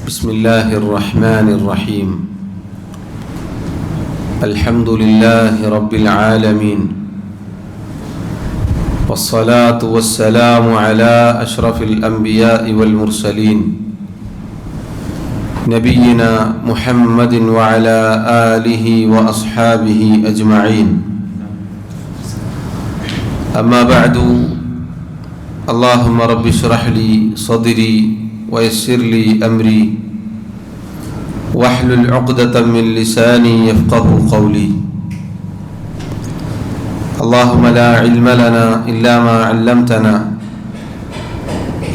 بسم الله الرحمن الرحيم. الحمد لله رب العالمين، والصلاة والسلام على أشرف الأنبياء والمرسلين نبينا محمد وعلى آله وأصحابه أجمعين. أما بعد، اللهم رب اشرح لي صدري ويسر لي أمري واحلل عقدة من لساني يفقه قولي. اللهم لا علم لنا إلا ما علمتنا،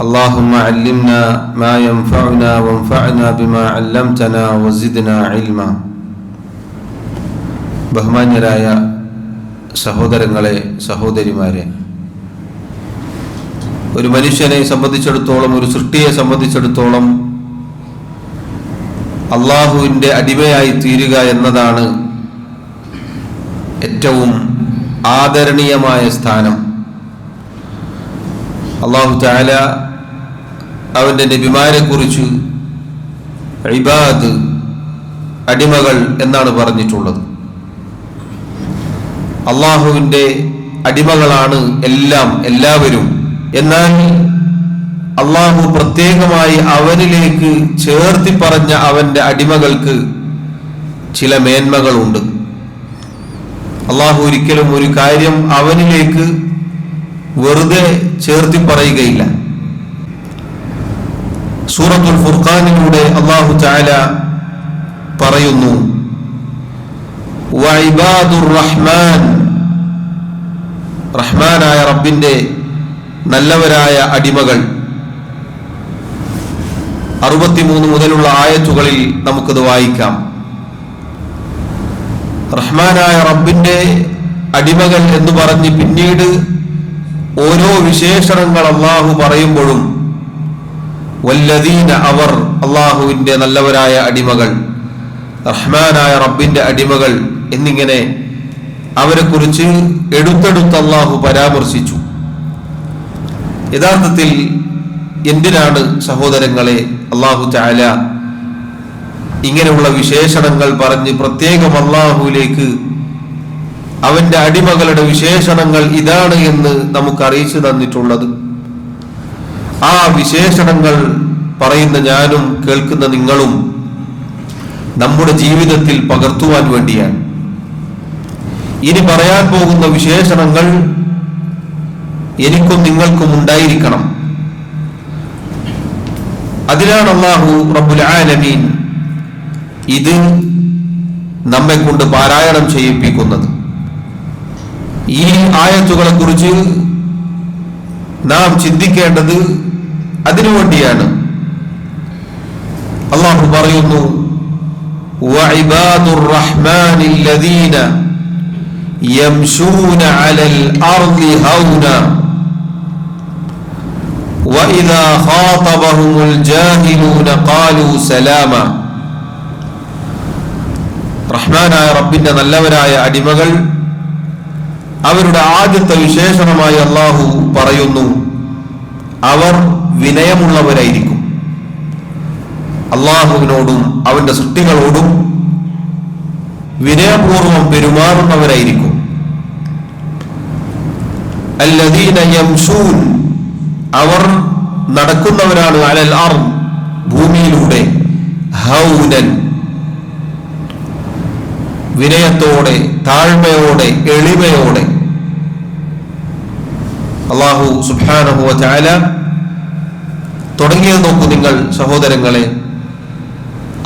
اللهم علمنا ما ينفعنا وانفعنا بما علمتنا وزدنا علما. ബഹുമാന്യരായ സഹോദരങ്ങളെ, സഹോദരിമാരെ, ഒരു മനുഷ്യനെ സംബന്ധിച്ചിടത്തോളം, ഒരു സൃഷ്ടിയെ സംബന്ധിച്ചിടത്തോളം അള്ളാഹുവിൻ്റെ അടിമയായി തീരുക എന്നതാണ് ഏറ്റവും ആദരണീയമായ സ്ഥാനം. അല്ലാഹു തആല അവൻ്റെ നബിമാരെ കുറിച്ച് ഇബാദ്, അടിമകൾ എന്നാണ് പറഞ്ഞിട്ടുള്ളത്. അള്ളാഹുവിൻ്റെ അടിമകളാണ് എല്ലാവരും. എന്നാൽ അള്ളാഹു പ്രത്യേകമായി അവനിലേക്ക് ചേർത്തി പറഞ്ഞ അവന്റെ അടിമകൾക്ക് ചില മേന്മകളുണ്ട്. അള്ളാഹു ഒരിക്കലും ഒരു കാര്യം അവനിലേക്ക് വെറുതെ ചേർത്തി പറയുകയില്ല. സൂറത്തുൽ ഫുർഖാനിലൂടെ അള്ളാഹു തആല പറയുന്നു, വഇബാദുർ റഹ്മാൻ, റഹ്മാനായ റബ്ബിന്റെ നല്ലവരായ അടിമകൾ. 63 മുതലുള്ള ആയത്തുകളിൽ നമുക്കത് വായിക്കാം. റഹ്മാനായ റബ്ബിന്റെ അടിമകൾ എന്ന് പറഞ്ഞ് പിന്നീട് ഓരോ വിശേഷണങ്ങൾ അള്ളാഹു പറയുമ്പോഴും വല്ലദീന, അവർ അള്ളാഹുവിന്റെ നല്ലവരായ അടിമകൾ, റഹ്മാനായ റബ്ബിന്റെ അടിമകൾ എന്നിങ്ങനെ അവരെ കുറിച്ച് എടുത്തെടുത്ത് അള്ളാഹു പരാമർശിച്ചു. യഥാർത്ഥത്തിൽ എന്തിനാണ് സഹോദരങ്ങളെ അല്ലാഹു തആല ഇങ്ങനെയുള്ള വിശേഷണങ്ങൾ പറഞ്ഞ് പ്രത്യേകം അല്ലാഹുവിലേക്ക് അവന്റെ അടിമകളുടെ വിശേഷണങ്ങൾ ഇതാണ് എന്ന് നമുക്ക് അറിയിച്ചു തന്നിട്ടുള്ളത്? ആ വിശേഷണങ്ങൾ പറയുന്ന ഞാനും കേൾക്കുന്ന നിങ്ങളും നമ്മുടെ ജീവിതത്തിൽ പകർത്തുവാൻ വേണ്ടിയാണ്. ഇനി പറയാൻ പോകുന്ന വിശേഷണങ്ങൾ എനിക്കും നിങ്ങൾക്കും ഉണ്ടായിരിക്കണം. അതിനാണ് അല്ലാഹു റബ്ബുൽ ആലമീൻ ഇത് നമ്മെ കൊണ്ട് പാരായണം ചെയ്യിപ്പിക്കുന്നത്. ഈ ആയത്തുകളെ കുറിച്ച് നാം ചിന്തിക്കേണ്ടത് അതിനുവേണ്ടിയാണ്. അല്ലാഹു പറയുന്നു, വഇബാദുർ റഹ്മാനിൽ ലദീന യംശൂന അലൽ അർളി ഹൗന وَإِذَا خَاطَبَهُمُ الْجَاهِلُونَ قَالُوا سَلَامًا. റഹ്മാനായ റബ്ബിന്റെ നല്ലവരായ അടിമകൾ, അവരുടെ ആദ്യത്തെ വിശേഷണമായി അല്ലാഹു പറയുന്നു, അവർ വിനയമുള്ളവരായിരിക്കും. അല്ലാഹുവിനോടും അവന്റെ സൃഷ്ടികളോടും വിനയപൂർവം പെരുമാറുന്നവരായിരിക്കും. അല്ലദീന യംശൂൻ, അവർ നടക്കുന്നവരാണ്, അലൽ അർദ്, ഭൂമിയിലൂടെ, ഹൗനൻ, വിനയത്തോടെ, താഴ്മയോടെ, എളിമയോടെ. അല്ലാഹു സുബ്ഹാനഹു വ തആല തുടങ്ങിയത് നോക്കൂ നിങ്ങൾ സഹോദരങ്ങളെ.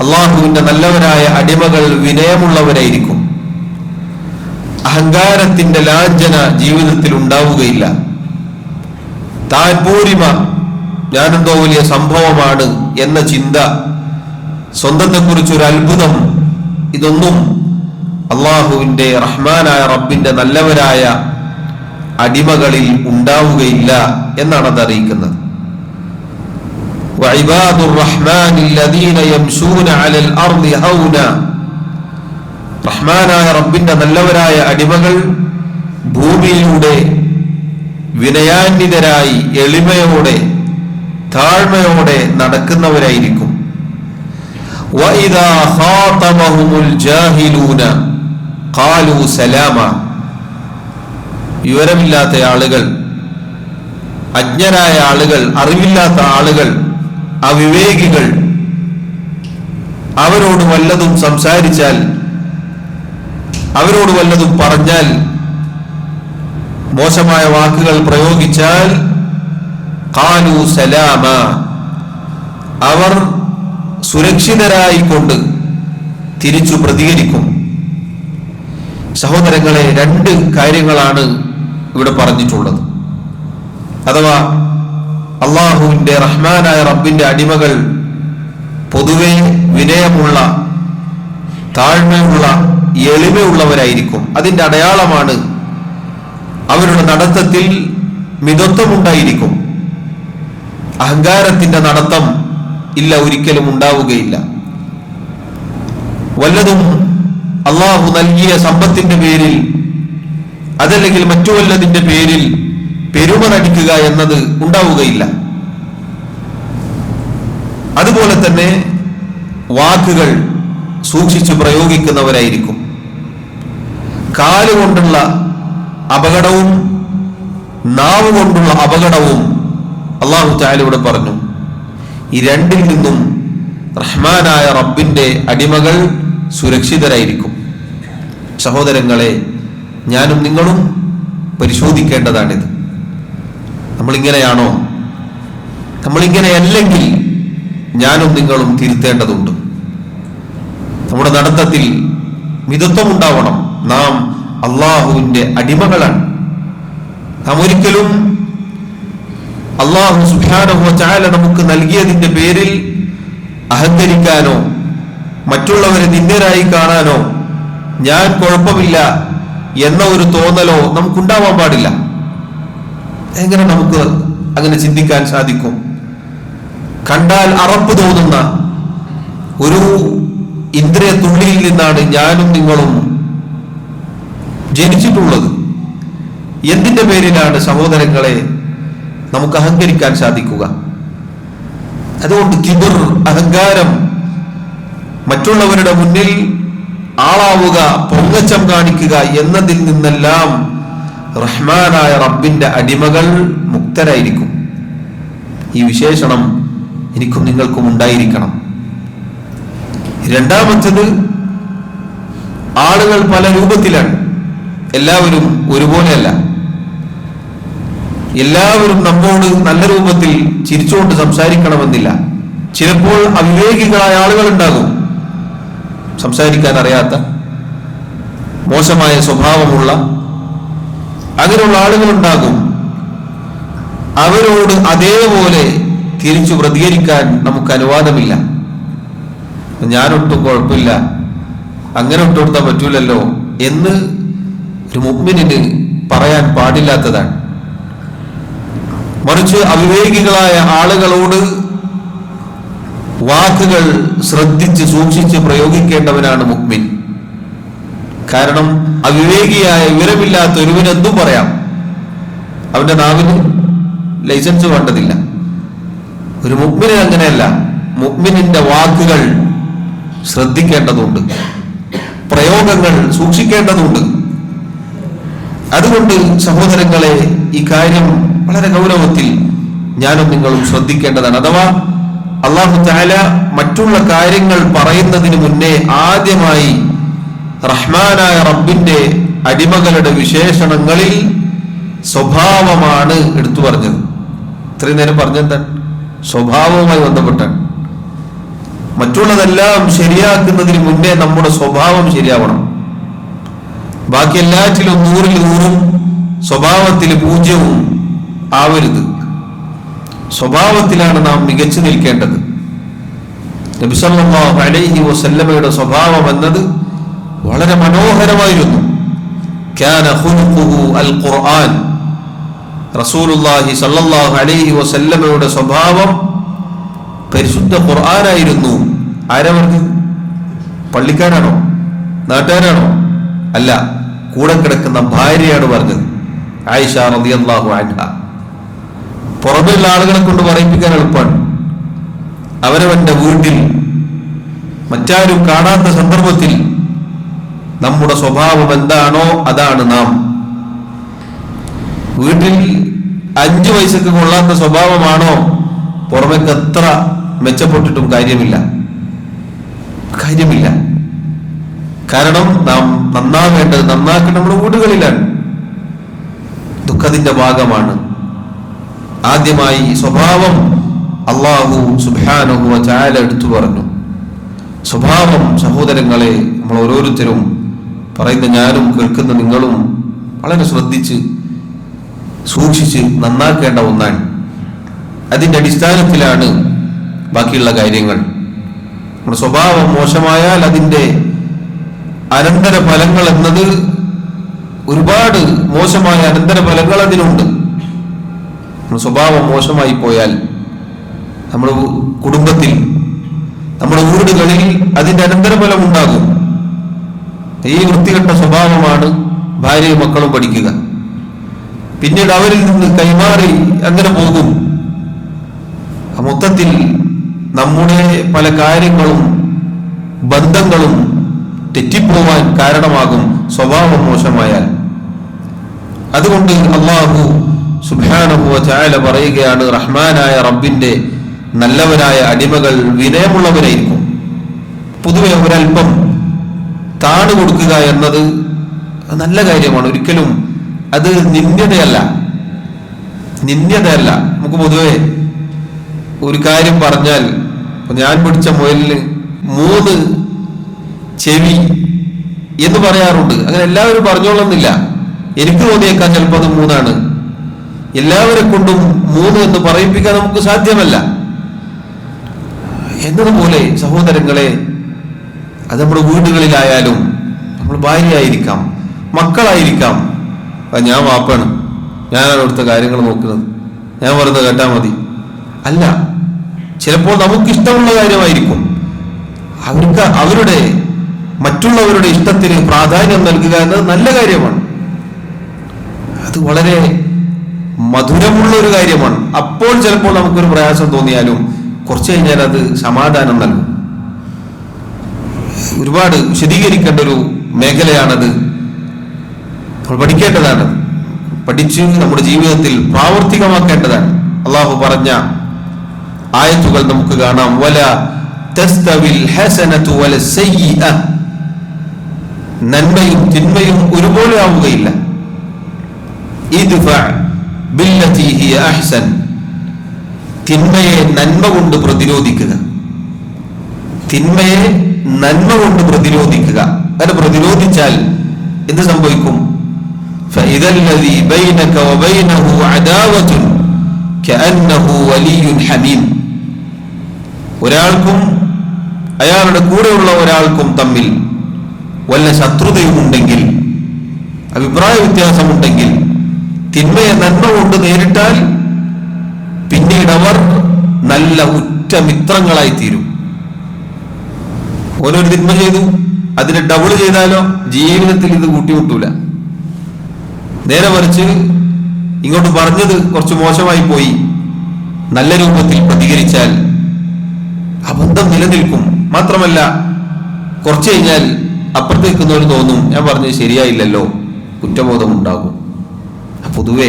അല്ലാഹുവിന്റെ നല്ലവരായ അടിമകൾ വിനയമുള്ളവരായിരിക്കും. അഹങ്കാരത്തിന്റെ ലാഞ്ചന ജീവിതത്തിൽ ഉണ്ടാവുകയില്ല. താൻ പൂരിമ, ഞാനെന്തോ വലിയ സംഭവമാണ് എന്ന ചിന്ത, സ്വന്തത്തെക്കുറിച്ചൊരു അത്ഭുതം, ഇതൊന്നും അള്ളാഹുവിന്റെ റഹ്മാനായ റബ്ബിന്റെ നല്ലവരായ അടിമകളിൽ ഉണ്ടാവുകയില്ല എന്നാണ് അത് അറിയിക്കുന്നത്. വഇബാദുർ റഹ്മാനിൽ ലദീന യംശൂന അലൽ അർളി ഹൗന, റഹ്മാനായ റബ്ബിന്റെ നല്ലവരായ അടിമകൾ ഭൂമിയിലൂടെ വിനയാന്വിതരായി, എളിമയോടെ, താഴ്മയോടെ നടക്കുന്നവരായിരിക്കും. വഇദാ ഖാതബഹുമുൽ ജാഹിലൂന ഖാലൂ സലാമ. വിവരമില്ലാത്ത ആളുകൾ, അജ്ഞരായ ആളുകൾ, അറിവില്ലാത്ത ആളുകൾ, അവിവേകികൾ അവരോട് വല്ലതും സംസാരിച്ചാൽ, അവരോട് വല്ലതും പറഞ്ഞാൽ, മോശമായ വാക്കുകൾ പ്രയോഗിച്ചാൽ ഖാലൂ സലാമ, അവർ സുരക്ഷിതരായിക്കൊണ്ട് തിരിച്ചു പ്രതികരിക്കും. സഹോദരങ്ങളെ, രണ്ട് കാര്യങ്ങളാണ് ഇവിടെ പറഞ്ഞിട്ടുള്ളത്. അഥവാ അള്ളാഹുവിന്റെ റഹ്മാനായ റബ്ബിന്റെ അടിമകൾ പൊതുവെ വിനയമുള്ള, താഴ്മയുള്ള, എളിമയുള്ളവരായിരിക്കും. അതിന്റെ അടയാളമാണ് അവരുടെ നടത്തത്തിൽ മിതത്വമുണ്ടായിരിക്കും. അഹങ്കാരത്തിന്റെ നടത്തം ഇല്ല, ഒരിക്കലും ഉണ്ടാവുകയില്ല. വല്ലതും അള്ളാഹു നൽകിയ സമ്പത്തിന്റെ പേരിൽ, അതല്ലെങ്കിൽ മറ്റു വല്ലതിന്റെ പേരിൽ പെരുമ നടിക്കുക എന്നത് ഉണ്ടാവുകയില്ല. അതുപോലെ തന്നെ വാക്കുകൾ സൂക്ഷിച്ചു പ്രയോഗിക്കുന്നവരായിരിക്കും. കാലുകൊണ്ടുള്ള അപകടവും നാവ് കൊണ്ടുള്ള അപകടവും അല്ലാഹു തആല ഇവിടെ പറഞ്ഞു. ഈ രണ്ടിൽ നിന്നും റഹ്മാനായ റബ്ബിന്റെ അടിമകൾ സുരക്ഷിതരായിരിക്കും. സഹോദരങ്ങളെ, ഞാനും നിങ്ങളും പരിശോധിക്കേണ്ടതാണിത്. നമ്മളിങ്ങനെയാണോ? നമ്മളിങ്ങനെയല്ലെങ്കിൽ ഞാനും നിങ്ങളും തിരുത്തേണ്ടതുണ്ട്. നമ്മുടെ നടത്തത്തിൽ മിതത്വമുണ്ടാവണം. നാം അള്ളാഹുവിന്റെ അടിമകളാണ്. നാം ഒരിക്കലും അള്ളാഹു സുബ്ഹാനഹു വ തആല നമുക്ക് നൽകിയതിന്റെ പേരിൽ അഹങ്കരിക്കാനോ മറ്റുള്ളവരെ നിന്ദ്യരായി കാണാനോ ഞാൻ കുഴപ്പമില്ല എന്ന ഒരു തോന്നലോ നമുക്കുണ്ടാവാൻ പാടില്ല. എങ്ങനെ നമുക്ക് അങ്ങനെ ചിന്തിക്കാൻ സാധിക്കും? കണ്ടാൽ അറപ്പ് തോന്നുന്ന ഒരു ഇന്ദ്രിയ തുള്ളിയിൽ നിന്നാണ് ഞാനും നിങ്ങളും ജനിച്ചിട്ടുള്ളത്. എന്തിന്റെ പേരിലാണ് സഹോദരങ്ങളെ നമുക്ക് അഹങ്കരിക്കാൻ സാധിക്കുക? അതുകൊണ്ട് കിബർ, അഹങ്കാരം, മറ്റുള്ളവരുടെ മുന്നിൽ ആളാവുക, പൊങ്ങച്ചം കാണിക്കുക എന്നതിൽ നിന്നെല്ലാം റഹ്മാനായ റബ്ബിന്റെ അടിമകൾ മുക്തരായിരിക്കും. ഈ വിശേഷണം എനിക്കും നിങ്ങൾക്കും ഉണ്ടായിരിക്കണം. രണ്ടാമത്തത്, ആളുകൾ പല രൂപത്തിലാണ്. എല്ലാവരും ഒരുപോലെയല്ല. എല്ലാവരും നമ്മോട് നല്ല രൂപത്തിൽ ചിരിച്ചുകൊണ്ട് സംസാരിക്കണമെന്നില്ല. ചിലപ്പോൾ അവിവേകികളായ ആളുകൾ ഉണ്ടാകും, സംസാരിക്കാൻ അറിയാത്ത, മോശമായ സ്വഭാവമുള്ള, അങ്ങനെയുള്ള ആളുകളുണ്ടാകും. അവരോട് അതേപോലെ തിരിച്ചു പ്രതികരിക്കാൻ നമുക്ക് അനുവാദമില്ല. ഞാനൊട്ടും കുഴപ്പമില്ല, അങ്ങനെ ഒട്ടുകൊടുത്താൻ പറ്റൂലല്ലോ എന്ന് ഒരു മുഅ്മിനിന് പറയാൻ പാടില്ലാത്തതാണ്. മറിച്ച് അവിവേകികളായ ആളുകളോട് വാക്കുകൾ ശ്രദ്ധിച്ച് സൂക്ഷിച്ച് പ്രയോഗിക്കേണ്ടവനാണ് മുഅ്മിൻ. കാരണം അവിവേകിയായ, വിവരമില്ലാത്ത ഒരുവന് എന്തും പറയാം. അവന്റെ നാവിന് ലൈസൻസ് വേണ്ടതില്ല. ഒരു മുഅ്മിന് അങ്ങനെയല്ല. മുഅ്മിനിന്റെ വാക്കുകൾ ശ്രദ്ധിക്കേണ്ടതുണ്ട്, പ്രയോഗങ്ങൾ സൂക്ഷിക്കേണ്ടതുണ്ട്. അതുകൊണ്ട് സഹോദരങ്ങളെ, ഈ കാര്യം വളരെ ഗൗരവത്തിൽ ഞാനും നിങ്ങളും ശ്രദ്ധിക്കേണ്ടതാണ്. അഥവാ അല്ലാഹു തആല മറ്റുള്ള കാര്യങ്ങൾ പറയുന്നതിന് മുന്നേ ആദ്യമായി റഹ്മാനായ റബ്ബിന്റെ അടിമകളുടെ വിശേഷണങ്ങളിൽ സ്വഭാവമാണ് എടുത്തു പറഞ്ഞത്. ഇത്രയും നേരം പറഞ്ഞെന്താണ്? സ്വഭാവവുമായി ബന്ധപ്പെട്ടാണ്. മറ്റുള്ളതെല്ലാം ശരിയാക്കുന്നതിന് മുന്നേ നമ്മുടെ സ്വഭാവം ശരിയാവണം. ബാക്കി എല്ലാറ്റിലും 100-ൽ 100ഉം സ്വഭാവത്തിൽ 0 ആവരുത്. സ്വഭാവത്തിലാണ് നാം മികച്ചു നിൽക്കേണ്ടത്. നബി സല്ലല്ലാഹു അലൈഹി വസല്ലമയുടെ സ്വഭാവം എന്നത് വളരെ മനോഹരമായിരുന്നു. കാന ഖുലുഖുഹു അൽ ഖുർആൻ. റസൂലുള്ളാഹി സല്ലല്ലാഹു അലൈഹി വസല്ലമയുടെ സ്വഭാവം പരിശുദ്ധ ഖുർആനായിരുന്നു. ആരാ പറഞ്ഞു? പള്ളിക്കാരാണോ? നാട്ടുകാരാണോ? അല്ല, കൂടെ കിടക്കുന്ന ഭാര്യയാണ് പറഞ്ഞത്, ആയിഷ റളിയല്ലാഹു അൻഹ. പുറമെയുള്ള ആളുകളെ കൊണ്ട് പറയിപ്പിക്കാൻ എളുപ്പമാണ്. അവനവന്റെ വീട്ടിൽ മറ്റാരും കാണാത്ത സന്ദർഭത്തിൽ നമ്മുടെ സ്വഭാവം എന്താണോ അതാണ് നാം. വീട്ടിൽ 5 പൈസക്ക് കൊള്ളാത്ത സ്വഭാവമാണോ, പുറമേക്ക് എത്ര മെച്ചപ്പെട്ടിട്ടും കാര്യമില്ല. കാരണം നാം നന്നാവേണ്ടത്, നന്നാക്കേണ്ടത് നമ്മുടെ വീടുകളിലാണ്. ദുഃഖത്തിന്റെ ഭാഗമാണ്. ആദ്യമായി സ്വഭാവം അല്ലാഹു സുബ്ഹാനഹു വ തആല എടുത്തു പറഞ്ഞു. സ്വഭാവം സഹോദരങ്ങളെ, നമ്മൾ ഓരോരുത്തരും പറയുന്ന ഞാനും കേൾക്കുന്ന നിങ്ങളും വളരെ ശ്രദ്ധിച്ച് സൂക്ഷിച്ച് നന്നാക്കേണ്ട ഒന്നാണ്. അതിന്റെ അടിസ്ഥാനത്തിലാണ് ബാക്കിയുള്ള കാര്യങ്ങൾ. നമ്മുടെ സ്വഭാവം മോശമായാൽ അതിന്റെ അനന്തര ഫലങ്ങൾ എന്നത് ഒരുപാട് മോശമായ അനന്തര ഫലങ്ങൾ അതിനുണ്ട്. സ്വഭാവം മോശമായി പോയാൽ നമ്മുടെ കുടുംബത്തിൽ, നമ്മുടെ വീടുകളിൽ അതിന്റെ അനന്തരഫലം ഉണ്ടാകും. ഈ വൃത്തികെട്ട സ്വഭാവമാണ് ഭാര്യയും മക്കളും പഠിക്കുക. പിന്നീട് അവരിൽ നിന്ന് കൈമാറി അങ്ങനെ പോകും. മൊത്തത്തിൽ നമ്മുടെ പല കാര്യങ്ങളും ബന്ധങ്ങളും തെറ്റിപ്പോവാൻ കാരണമാകും സ്വഭാവം മോശമായാൽ. അതുകൊണ്ട് അല്ലാഹു സുബ്ഹാനഹു വ തആല പറയുകയാണ്, റഹ്മാനായ റബ്ബിന്റെ നല്ലവരായ അടിമകൾ വിനയമുള്ളവരായിരിക്കും. പൊതുവെ ഒരൽപ്പം താണു കൊടുക്കുക എന്നത് നല്ല കാര്യമാണ്. ഒരിക്കലും അത് നിന്ദ്യതയല്ല. നമുക്ക് പൊതുവെ ഒരു കാര്യം പറഞ്ഞാൽ, ഞാൻ പിടിച്ച മുയലിന് 3 ചെവി എന്ന് പറയാറുണ്ട്. അങ്ങനെ എല്ലാവരും പറഞ്ഞോളുന്നില്ല. എനിക്ക് തോന്നിയേക്കാൻ ചിലപ്പോൾ അത് 3 എല്ലാവരെ കൊണ്ടും 3 എന്ന് പറയിപ്പിക്കാൻ നമുക്ക് സാധ്യമല്ല. എന്നതുപോലെ സഹോദരങ്ങളെ, അത് നമ്മുടെ വീടുകളിലായാലും, നമ്മൾ ഭാര്യയായിരിക്കാം, മക്കളായിരിക്കാം. ഞാൻ വാപ്പാണ്, ഞാനാണ് അവിടുത്തെ കാര്യങ്ങൾ നോക്കുന്നത്, ഞാൻ പറയുന്നത് കേട്ടാൽ മതി. അല്ല, ചിലപ്പോൾ നമുക്കിഷ്ടമുള്ള കാര്യമായിരിക്കും. അവരുടെ മറ്റുള്ളവരുടെ ഇഷ്ടത്തിന് പ്രാധാന്യം നൽകുക എന്നത് നല്ല കാര്യമാണ്. അത് വളരെ മധുരമുള്ള ഒരു കാര്യമാണ്. അപ്പോൾ ചിലപ്പോൾ നമുക്കൊരു പ്രയാസം തോന്നിയാലും കുറച്ചു കഴിഞ്ഞാൽ അത് സമാധാനം നൽകും. ഒരുപാട് വിശദീകരിക്കേണ്ട ഒരു മേഖലയാണത്. നമ്മൾ പഠിക്കേണ്ടതാണ്, പഠിച്ച് നമ്മുടെ ജീവിതത്തിൽ പ്രാവർത്തികമാക്കേണ്ടതാണ്. അള്ളാഹു പറഞ്ഞ ആയത്തുകൾ നമുക്ക് കാണാം. വല തസ്തവിൽ ഹസനതു വല സയ്യിഅ, നന്മയും തിന്മയും ഒരുപോലെ ആവുകയില്ല. ഇദ്ഫഅ ബില്ലതി ഹിയ അഹ്സൻ, തിന്മയെ നന്മ കൊണ്ട് പ്രതിരോധിക്കുക. തിന്മയെ നന്മ കൊണ്ട് പ്രതിരോധിക്കുക. അങ്ങനെ പ്രതിരോധിച്ചാൽ എന്ത് സംഭവിക്കും? ഫഇദല്ലദീ ബൈനക വബൈനഹു അദാവത്തുൻ കഅന്നഹു വലിയ്യുൻ ഹമീം, ഒരാൾക്കും അയാളുടെ കൂടെയുള്ള ഒരാൾക്കും തമ്മിൽ വല്ല ശത്രുതയുമുണ്ടെങ്കിൽ, അഭിപ്രായ വ്യത്യാസമുണ്ടെങ്കിൽ, തിന്മയെ നന്മ കൊണ്ട് നേരിട്ടാൽ പിന്നീട് അവർ നല്ല ഉറ്റ മിത്രങ്ങളായി തീരും. ഓരോരു തിന്മ ചെയ്തു, അതിനെ ഡബിൾ ചെയ്താലോ ജീവിതത്തിൽ ഇത് കൂട്ടിമുട്ടൂല. നേരെ മറിച്ച് ഇങ്ങോട്ട് പറഞ്ഞത് കുറച്ച് മോശമായി പോയി, നല്ല രൂപത്തിൽ പ്രതികരിച്ചാൽ ആ ബന്ധം നിലനിൽക്കും. മാത്രമല്ല, കുറച്ചു കഴിഞ്ഞാൽ അപ്പുറത്തേക്കുന്നവർ തോന്നും ഞാൻ പറഞ്ഞത് ശരിയായില്ലല്ലോ, കുറ്റബോധം ഉണ്ടാകും. പൊതുവെ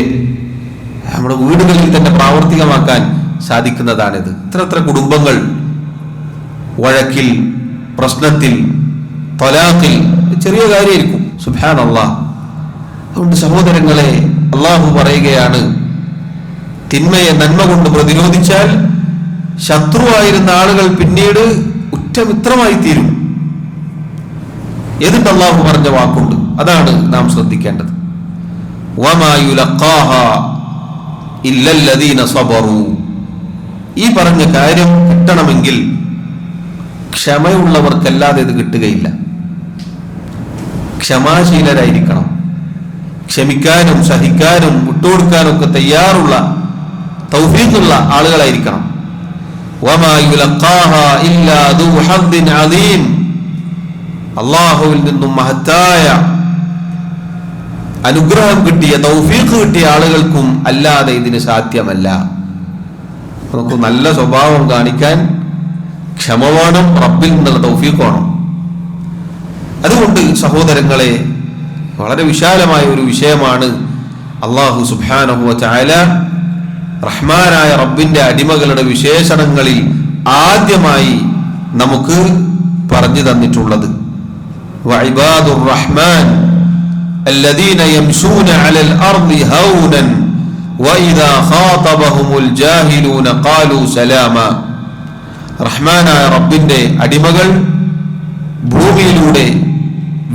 നമ്മുടെ വീടുകളിൽ തന്നെ പ്രാവർത്തികമാക്കാൻ സാധിക്കുന്നതാണിത്. എത്ര കുടുംബങ്ങൾ വഴക്കിൽ, പ്രശ്നത്തിൽ, തലാഖിൽ, ചെറിയ കാര്യമായിരിക്കും. സുബ്ഹാനല്ലാഹ്. അതുകൊണ്ട് സഹോദരങ്ങളെ, അള്ളാഹു പറയുകയാണ്, തിന്മയെ നന്മ കൊണ്ട് പ്രതിരോധിച്ചാൽ ശത്രുവായിരുന്ന ആളുകൾ പിന്നീട് ഉറ്റമിത്രമായി തീരും. എന്നിട്ട് അള്ളാഹു പറഞ്ഞ വാക്കുണ്ട്, അതാണ് നാം ശ്രദ്ധിക്കേണ്ടത്. വമാ യുലഖാഹാ ഇല്ലല്ലദീന സബറൂ, ഈ പറഞ്ഞ കാര്യം കിട്ടണമെങ്കിൽ ക്ഷമയുള്ളവർക്കല്ലാതെ ഇത് കിട്ടുകയില്ല. ക്ഷമാശീലരായിരിക്കണം. ക്ഷമിക്കാനും സഹിക്കാനും വിട്ടുകൊടുക്കാനും ഒക്കെ തയ്യാറുള്ള തൗഫീഖുള്ള ആളുകളായിരിക്കണം. വമാ യുലഖാഹാ ഇല്ലാ ദൂ ഹദ്ദിൻ അദീം, അല്ലാഹുവിൽ നിന്നും മഹത്തായ അനുഗ്രഹം കിട്ടിയ, തൗഫീഖ് കിട്ടിയ ആളുകൾക്കും അല്ലാതെ ഇതിന് സാധ്യമല്ല. നമുക്ക് നല്ല സ്വഭാവം കാണിക്കാൻ, ക്ഷമ വേണം, റബ്ബിൽ നിന്നുള്ള തൗഫീഖ് വേണം. അതുകൊണ്ട് സഹോദരങ്ങളെ, വളരെ വിശാലമായ ഒരു വിഷയമാണ് അല്ലാഹു സുബ്ഹാനഹു വ തആല റഹ്മാനായ റബ്ബിന്റെ അടിമകളുടെ വിശേഷണങ്ങളിൽ ആദ്യമായി നമുക്ക് പറഞ്ഞു തന്നിട്ടുള്ളത്. വഇബാദുർ റഹ്മാൻ الذين يمشون على الأرض هونا وإذا خاطبهم الجاهلون قالوا سلاما. റഹ്മാനായ റബ്ബിന്റെ അടിമകൾ ഭൂമിയിലൂടെ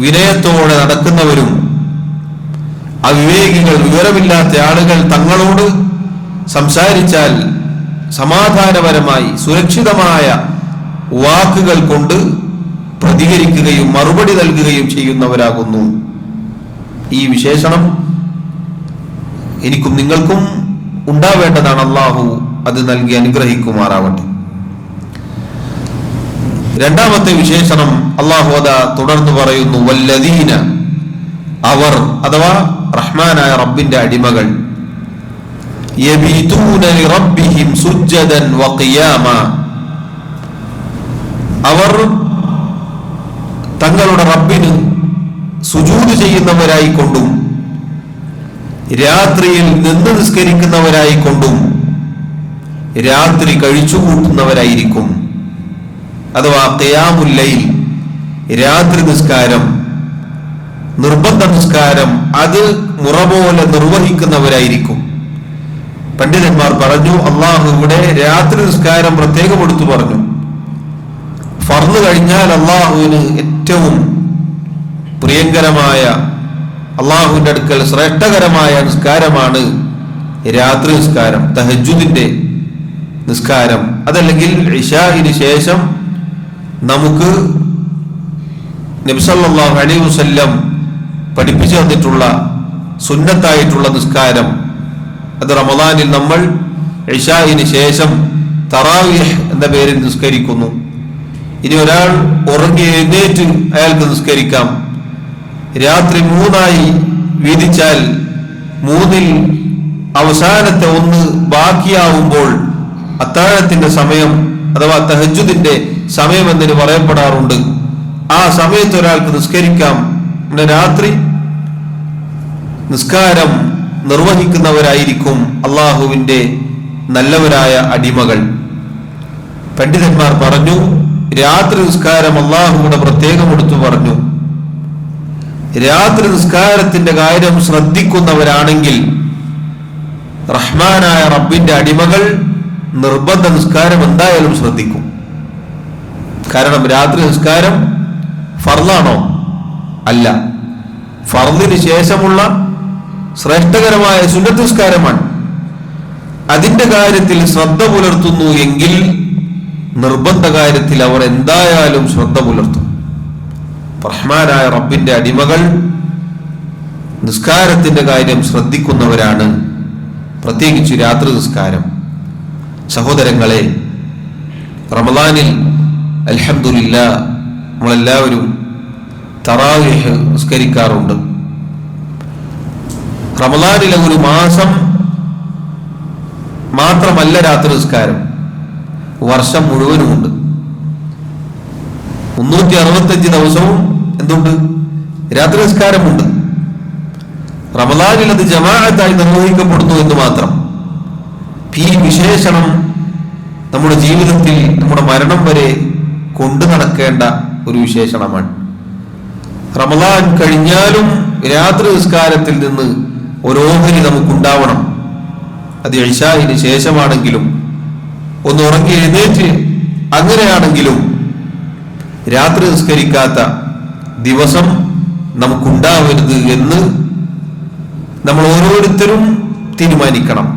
വിനയത്തോടെ നടക്കുന്നവരും അവിവേകികൾ, വിവരമില്ലാത്ത ആളുകൾ തങ്ങളോട് സംസാരിച്ചാൽ സമാധാനപരമായി സുരക്ഷിതമായ വാക്കുകൾ കൊണ്ട് പ്രതികരിക്കുകയും മറുപടി നൽകുകയും ചെയ്യുന്നവരാകുന്നു. ഈ വിശേഷണം എനിക്കും നിങ്ങൾക്കും ഉണ്ടാവേണ്ടതാണ്. അല്ലാഹു അത് നൽകി അനുഗ്രഹിക്കുമാറാവട്ടെ. രണ്ടാമത്തെ വിശേഷണം അല്ലാഹു അതാ തുടർന്ന് പറയുന്നു, വല്ലദീന, അവർ അഥവാ റഹ്മാനായ റബ്ബിന്റെ അടിമകൾ, യബീതൂന ലിറബ്ബിഹിം സുജ്ജദൻ വഖിയാമ, അവർ തങ്ങളുടെ റബ്ബിന് സുജൂദ് ചെയ്യുന്നവരായിക്കൊണ്ടും രാത്രിയിൽ നിന്ന് നിസ്കരിക്കുന്നവരായിക്കൊണ്ടും രാത്രി കഴിച്ചുകൂട്ടുന്നവരായിരിക്കും. അഥവാ ഖിയാമുൽ ലൈൽ, രാത്രി നിസ്കാരം, നിർബന്ധ നിസ്കാരം, അത് മുറ പോലെ നിർവഹിക്കുന്നവരായിരിക്കും. പണ്ഡിതന്മാർ പറഞ്ഞു, അള്ളാഹു ഇവിടെ രാത്രി നിസ്കാരം പ്രത്യേകം എടുത്തു പറഞ്ഞു. ഫർള് കഴിഞ്ഞാൽ അള്ളാഹുവിന് ഏറ്റവും പ്രിയങ്കരമായ, അള്ളാഹുവിന്റെ അടുക്കൽ ശ്രേഷ്ഠകരമായ നിസ്കാരമാണ് രാത്രി നിസ്കാരം, തഹജ്ജുദിന്റെ നിസ്കാരം. അതല്ലെങ്കിൽ ഇശാഇന് ശേഷം നമുക്ക് നബി സല്ലല്ലാഹു അലൈഹി വസല്ലം പഠിപ്പിച്ചു തന്നിട്ടുള്ള സുന്നത്തായിട്ടുള്ള നിസ്കാരം, അത് റമദാനിൽ നമ്മൾ ഇശാഇന് ശേഷം തറാവീഹ് എന്ന പേരിൽ നിസ്കരിക്കുന്നു. ഇനി ഒരാൾ ഉറങ്ങി എഴുന്നേറ്റ് അയാൾക്ക് നിസ്കരിക്കാം. രാത്രി 3 വീതിച്ചാൽ 3 അവസാനത്തെ 1 ബാക്കിയാവുമ്പോൾ അത്താഴത്തിന്റെ സമയം അഥവാ തഹജ്ജുദിന്റെ സമയം എന്നതിന് പറയപ്പെടാറുണ്ട്. ആ സമയത്ത് ഒരാൾക്ക് നിസ്കരിക്കാം. രാത്രി നിസ്കാരം നിർവഹിക്കുന്നവരായിരിക്കും അള്ളാഹുവിന്റെ നല്ലവരായ അടിമകൾ. പണ്ഡിതന്മാർ പറഞ്ഞു, രാത്രി നിസ്കാരം അള്ളാഹുവിടെ പ്രത്യേകം എടുത്തു പറഞ്ഞു. രാത്രി നിസ്കാരത്തിന്റെ കാര്യം ശ്രദ്ധിക്കുന്നവരാണെങ്കിൽ റഹ്മാനായ റബ്ബിന്റെ അടിമകൾ നിർബന്ധ നിസ്കാരം എന്തായാലും ശ്രദ്ധിക്കും. കാരണം രാത്രി നിസ്കാരം ഫർളാണോ? അല്ല, ഫർളിന് ശേഷമുള്ള ശ്രേഷ്ഠകരമായ സുന്നത്ത് നിസ്കാരമാണ്. അതിന്റെ കാര്യത്തിൽ ശ്രദ്ധ പുലർത്തുന്നു എങ്കിൽ നിർബന്ധ കാര്യത്തിൽ അവർ എന്തായാലും ശ്രദ്ധ പുലർത്തും. റഹ്മാനായ റബ്ബിന്റെ അടിമകൾ നിസ്കാരത്തിന്റെ കാര്യം ശ്രദ്ധിക്കുന്നവരാണ്, പ്രത്യേകിച്ച് രാത്രി നിസ്കാരം. സഹോദരങ്ങളെ, റമദാനിൽ അൽഹംദുലില്ലാഹ് നമ്മളെല്ലാവരും തറാവീഹ് നിസ്കരിക്കാറുണ്ട്. റമദാനിലെ ഒരു മാസം മാത്രമല്ല രാത്രി നിസ്കാരം, വർഷം മുഴുവനുമുണ്ട്. 365 ദിവസവും എന്തുണ്ട്? രാത്രി നിസ്കാരമുണ്ട്. റമദാനിൽ അത് ജമാഅത്തായി നിർവഹിക്കപ്പെടുന്നു എന്ന് മാത്രം. ഈ വിശേഷണം നമ്മുടെ ജീവിതത്തിൽ നമ്മുടെ മരണം വരെ കൊണ്ടു നടക്കേണ്ട ഒരു വിശേഷണമാണ്. റമദാൻ കഴിഞ്ഞാലും രാത്രി നിസ്കാരത്തിൽ നിന്ന് ഓരോഹരി നമുക്കുണ്ടാവണം. അത് ഇശാഇന് ശേഷമാണെങ്കിലും ഒന്ന് ഉറങ്ങി എഴുന്നേറ്റ് അങ്ങനെയാണെങ്കിലും രാത്രി നിസ്കരിക്കാത്ത ദിവസം നമുക്കുണ്ടാവരുത് എന്ന് നമ്മൾ ഓരോരുത്തരും തീരുമാനിക്കണം.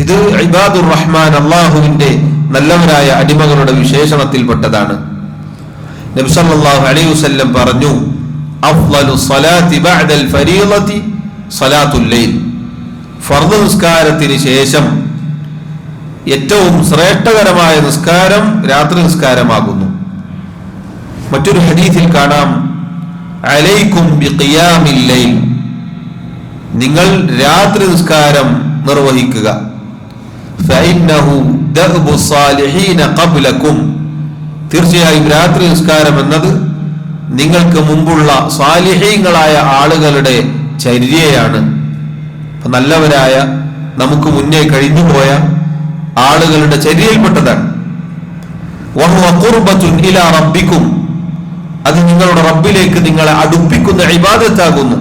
ഇത് ഇബാദുർ റഹ്മാൻ, അള്ളാഹുവിന്റെ നല്ലവരായ അടിമകളുടെ വിശേഷണത്തിൽപ്പെട്ടതാണ്. നബി സല്ലല്ലാഹു അലൈഹി വസല്ലം പറഞ്ഞു, അഫ്ളലു സ്വലാത്തി ബഅദൽ ഫരീളതി സ്വലാത്തുൽ ലൈൽ. ഫർദ് നിസ്കാരത്തിന് ശേഷം ഏറ്റവും ശ്രേഷ്ഠകരമായ നിസ്കാരം രാത്രി നിസ്കാരമാകുന്നു. മറ്റൊരു ഹദീസിൽ കാണാം, അലൈക്കും ബിഖിയാമിൽ ലൈൽ, നിങ്ങൾ രാത്രി നിസ്കാരം നിർവഹിക്കുക. ഫഇന്നഹു ദഅബു സ്സാലിഹീന ഖബ്ലകും, തീർച്ചയായും രാത്രി നിസ്കാരം എന്നത് നിങ്ങൾക്ക് മുമ്പുള്ള സാലിഹീങ്ങളായ ആളുകളുടെ ചര്യയാണ്. നല്ലവരായ നമുക്ക് മുന്നേ കഴിഞ്ഞുപോയ ആളുകളുടെ ചര്യയിൽപ്പെട്ടതാണ്. വഹുവ ഖുർബത്തുൻ ഇലാ റബ്ബിക്കും, അത് നിങ്ങളുടെ റബ്ബിലേക്ക് നിങ്ങളെ അടുപ്പിക്കുന്ന ഇബാദത്താകുന്നു.